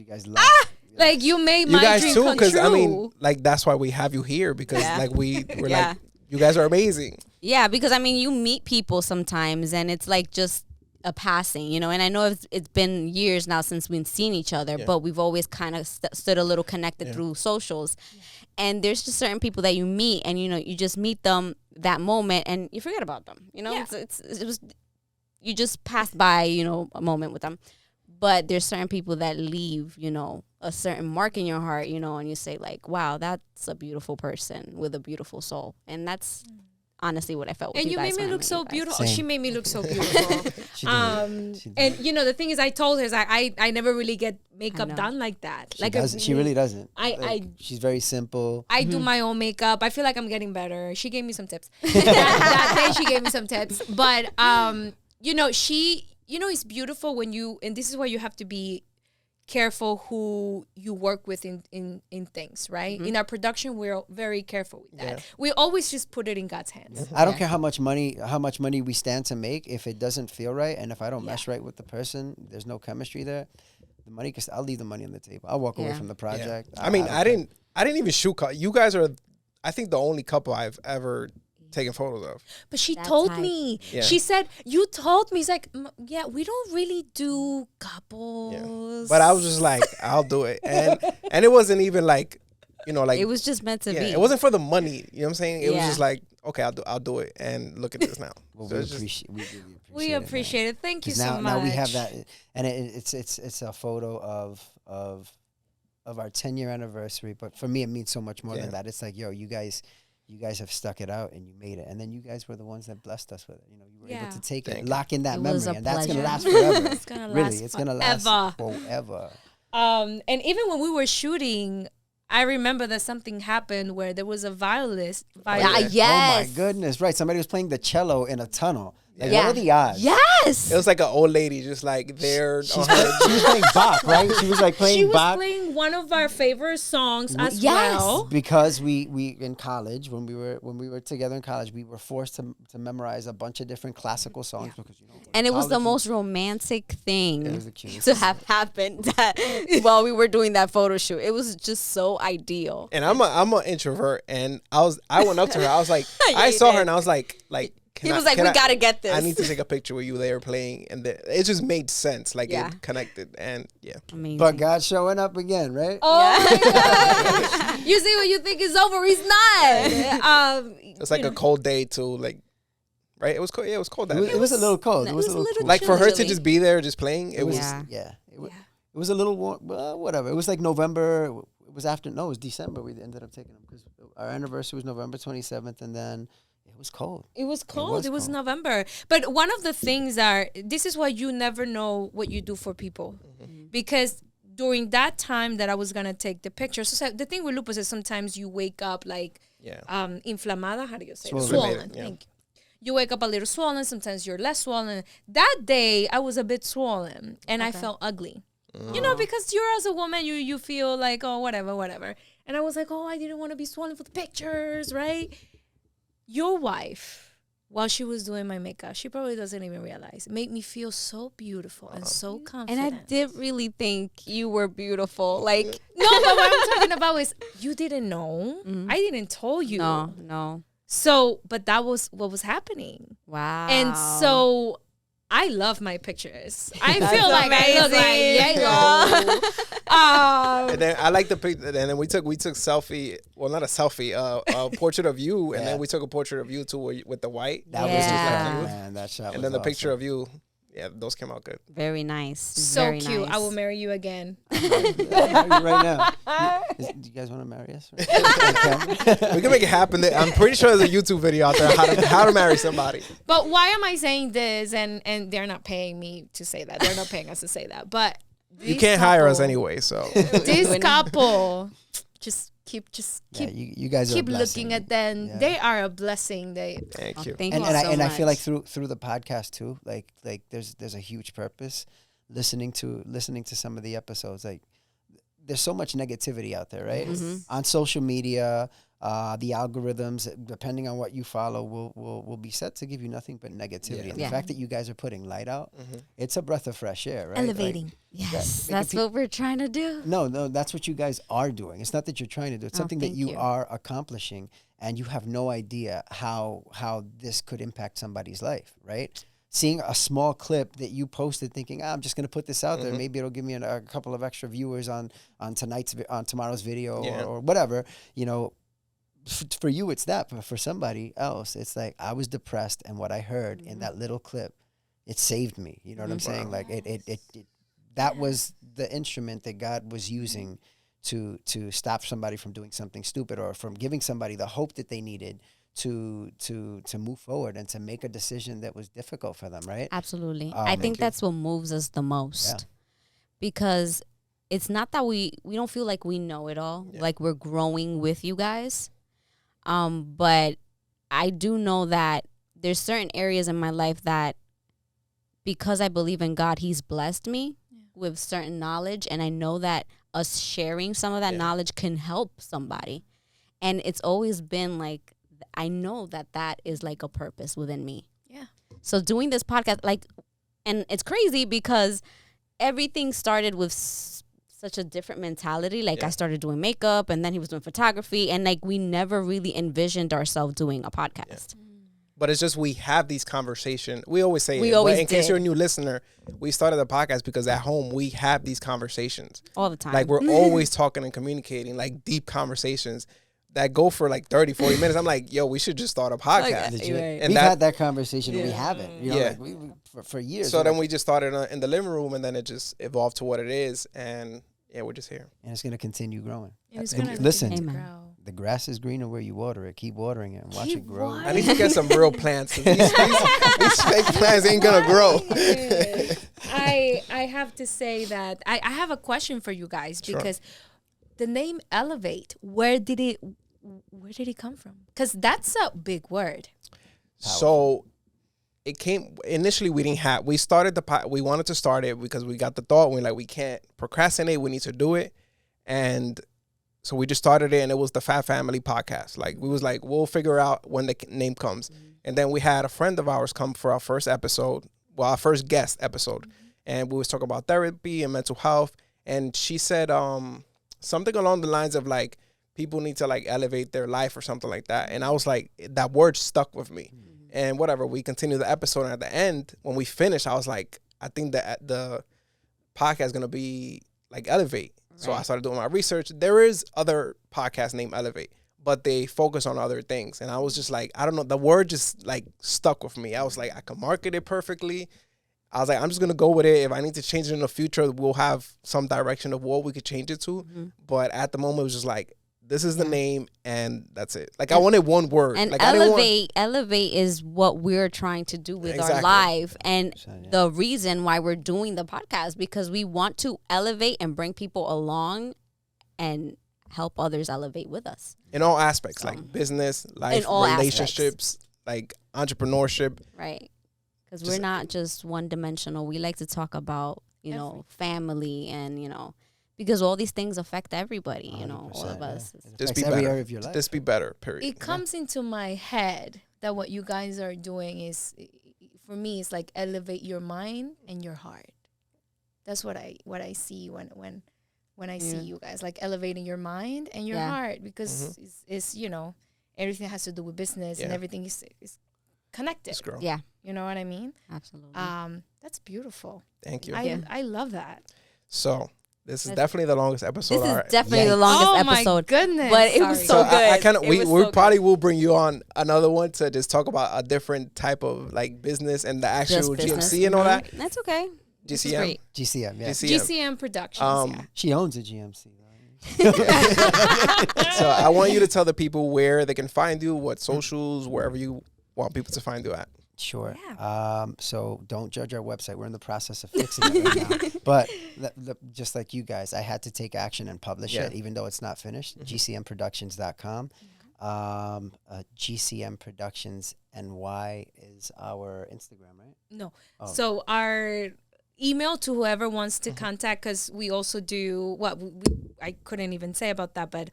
guys love Like you made You my guys dream too, come because true. I mean, like that's why we have you here because Yeah. like we're Yeah. like you guys are amazing. Yeah, because I mean, you meet people sometimes and it's like just a passing, and I know it's been years now since we've seen each other, but we've always kind of stood a little connected through socials. And there's just certain people that you meet and, you just meet them that moment and you forget about them, Yeah. it was, you just pass by, a moment with them. But there's certain people that leave, a certain mark in your heart, and you say like, wow, that's a beautiful person with a beautiful soul. And that's honestly what I felt with And you guys made me when I look met so you guys. beautiful. Same. She made me look so beautiful. She did. She did. And the thing is, I told her is I never really get makeup know. done like that. She Like doesn't. She really doesn't. She's very simple. I do my own makeup. I feel like I'm getting better. She gave me some tips. that day she gave me some tips. But it's beautiful when and this is why you have to be careful who you work with in things, right? In our production, we're very careful with that. We always just put it in God's hands. I don't care how much money we stand to make. If it doesn't feel right, and if I don't mesh right with the person, there's no chemistry there. The money, I'll leave the money on the table. I'll walk away from the project. I mean, I didn't even shoot. You guys are, I think, the only couple I've ever taken photos of. But she That's told hype. me. Yeah. She said, you told me. It's like, yeah, we don't really do couples. Yeah. But I was just like, I'll do it, and it wasn't even like, like It was just meant to be. it wasn't for the money. You know what I'm saying? It was Yeah. just like, okay, I'll do it, and look at this now. Well, So we it's just- appreciate. We really appreciate. We appreciate it. Thank you 'Cause so now, much. now we have that, and it's a photo of our 10-year anniversary. But for me, it means so much more than that. It's like, yo, you guys have stuck it out and you made it, and then you guys were the ones that blessed us with it. You were able to take it, lock in that It memory, was a and that's gonna pleasure. last forever. It's gonna Really, last it's gonna last forever. And even when we were shooting, I remember that something happened where there was a violinist. Yes. Oh my goodness! Right, somebody was playing the cello in a tunnel. Like, Yeah. what are the odds? Yes. It was like an old lady just like there. She was playing Bach, right? She was like playing She was Bach. playing one of our favorite songs as Yes. well. Because we in college, when we were together in college, we were forced to memorize a bunch of different classical songs because And it was the college, most romantic thing It was the cutest to have happened that while we were doing that photo shoot. It was just so ideal. And I'm an introvert, and I went up to her. I was like, Yeah, I you saw her, did. and I was like. He was like, we gotta get this. I need to take a picture with you there playing, and it just made sense. Like it connected, and yeah. Amazing. But God's showing up again, right? Oh my God. You see when you think it's over, he's not. It's like a cold day too, like, right? It was cold. Yeah, it was cold. It was a little cold. It was a little cold. Like for her to chilly. just be there, just playing. It was. Yeah. It was a little warm. Well, whatever. It was like November. It was it was December. We ended up taking them because our anniversary was November 27th, and then it was cold. It was cold. It was November. But one of the things this is why you never know what you do for people. Because during that time that I was going to take the pictures, so the thing with lupus is sometimes you wake up like inflamada. How do you say it? Swollen. Yeah. Thank you. You wake up a little swollen. Sometimes you're less swollen. That day, I was a bit swollen, and I felt ugly. You know, because you're as a woman, you feel like, oh, whatever. And I was like, oh, I didn't want to be swollen for the pictures, right? Your wife, while she was doing my makeup, she probably doesn't even realize, made me feel so beautiful and so confident. And I did really think you were beautiful. Like, no, but what I'm talking about is you didn't know. I didn't tell you. no. So, but that was what was happening. Wow. And so I love my pictures. I feel like I look like And then I like the picture. And then we took selfie. Well, not a selfie. A portrait of you, and then we took a portrait of you too with the white. That was just like you, man. That shot. And then the picture of you. Yeah, those came out good. Very nice. So Very cute. nice. I will marry you again. right now. Do you guys want to marry us? We can make it happen. I'm pretty sure there's a YouTube video out there how to marry somebody. But why am I saying this? And they're not paying me to say that. They're not paying us to say that. But You can't hire us anyway, so. This couple, just keep you guys keep are looking at them. Yeah. They are a blessing. Thank you. Thank and you and, so I, and I much. feel like through the podcast too, like there's a huge purpose. Listening to some of the episodes, like there's so much negativity out there, right? On social media, the algorithms, depending on what you follow, will be set to give you nothing but negativity. And the fact that you guys are putting light out, it's a breath of fresh air, right? Elevating. Like, Yes, that's what we're trying to do. No, that's what you guys are doing. It's not that you're trying to do. It's something that you are accomplishing, and you have no idea how this could impact somebody's life, right? Seeing a small clip that you posted, thinking, I'm just going to put this out there. Maybe it'll give me a couple of extra viewers on tomorrow's video or whatever. You know, for you it's that, but for somebody else, it's like I was depressed, and what I heard in that little clip, it saved me. You know what I'm saying? Like it that was the instrument that God was using to stop somebody from doing something stupid, or from giving somebody the hope that they needed to move forward and to make a decision that was difficult for them, right? Absolutely. I think that's what moves us the most, because it's not that we don't feel like we know it all, like we're growing with you guys. But I do know that there's certain areas in my life that, because I believe in God, He's blessed me with certain knowledge, and I know that us sharing some of that knowledge can help somebody. And it's always been like, I know that is like a purpose within me. Yeah. So doing this podcast, like, and it's crazy because everything started with such a different mentality. Like I started doing makeup, and then he was doing photography, and like we never really envisioned ourselves doing a podcast. But it's just we have these conversations. We always say We it. always But in case did. you're a new listener, we started the podcast because at home we have these conversations. All the time. Like we're always talking and communicating, like deep conversations that go for like 30, 40 minutes. I'm like, yo, we should just start a podcast. Legit. And We've had that conversation. We haven't. You know, Yeah. like we for years. So we're then like, we just started in the living room, and then it just evolved to what it is. And yeah, we're just here. and it's going to continue growing. And it's And gonna listen, continue to Amen. grow. the grass is greener where you water it. Keep watering it and watch it grow. I need to get some real plants. These fake plants ain't gonna grow. I have to say that I have a question for you guys, because the name Elevate, where did it come from? Because that's a big word. So it came initially. We started we wanted to start it because we got the thought. We can't procrastinate. We need to do it, and so we just started it, and it was the Fat Family Podcast. Like we was like, we'll figure out when the name comes, and then we had a friend of ours come for our first episode, our first guest episode, and we was talking about therapy and mental health, and she said something along the lines of like, people need to like elevate their life or something like that. And I was like, that word stuck with me. And whatever, we continued the episode. And at the end, when we finished, I was like, I think that the podcast is going to be like Elevate. So I started doing my research. There is other podcasts named Elevate, but they focus on other things. And I was just like, I don't know, the word just like stuck with me. I was like, I can market it perfectly. I was like, I'm just going to go with it. If I need to change it in the future, we'll have some direction of what we could change it to. But at the moment, it was just like, this is the name, and that's it. Like, I wanted one word. And like, elevate is what we're trying to do with our life. And the reason why we're doing the podcast, because we want to elevate and bring people along and help others elevate with us. In all aspects, like business, life, relationships, like entrepreneurship. Right. Because we're not just one-dimensional. We like to talk about, you know, family and, you know, because all these things affect everybody, you know, all of us. Just be better. Area of your life. Just be better, period. It comes into my head that what you guys are doing is, for me, it's like elevate your mind and your heart. That's what I see when I see you guys, like elevating your mind and your heart, because it's, you know, everything has to do with business and everything is connected. Yeah. You know what I mean? Absolutely. That's beautiful. Thank you. I love that. So this is definitely the longest episode. This is definitely the longest episode. Oh my goodness! But it was so good. We probably will bring you on another one to just talk about a different type of like business and the actual GMC and all that. That's okay. GCM. GCM Productions. She owns a GMC. So I want you to tell the people where they can find you, what socials, wherever you want people to find you at. Sure. Yeah. So don't judge our website. We're in the process of fixing it right now. But just like you guys, I had to take action and publish it, even though it's not finished. GCMproductions.com. GCM Productions NY is our Instagram, right? No. Oh. So our email to whoever wants to contact, because we also do I couldn't even say about that, but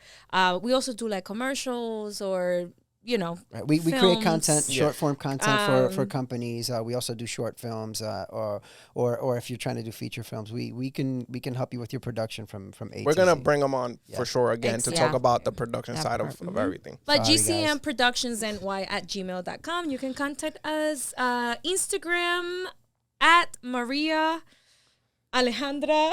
we also do like commercials or, you know, we create content, short form content for companies. We also do short films, or if you're trying to do feature films, we can help you with your production from A. We're gonna bring them on for sure again to talk about the production side of everything. But GCM Productions NY at gmail.com. You can contact us. Instagram at Maria Alejandra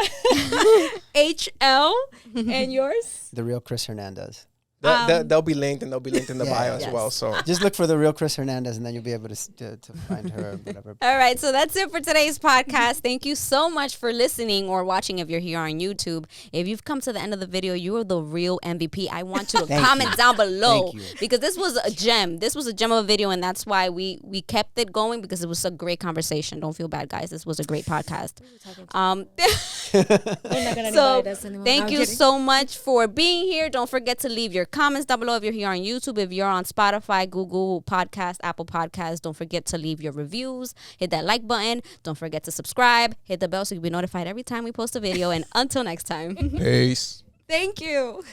HL, and yours? The real Chris Hernandez. They'll be linked, and they'll be linked in the bio as well. So just look for the real Chris Hernandez, and then you'll be able to find her or whatever. All right, so that's it for today's podcast. Thank you so much for listening or watching if you're here on YouTube. If you've come to the end of the video, you are the real MVP. I want you to comment down below, because this was a gem. This was a gem of a video, and that's why we kept it going, because it was a great conversation. Don't feel bad, guys. This was a great podcast. So thank you so much for being here. Don't forget to leave your comments down below if you're here on YouTube. If you're on Spotify, Google Podcast, Apple Podcasts, don't forget to leave your reviews. Hit that like button. Don't forget to subscribe. Hit the bell so you'll be notified every time we post a video. And until next time. Peace. Thank you.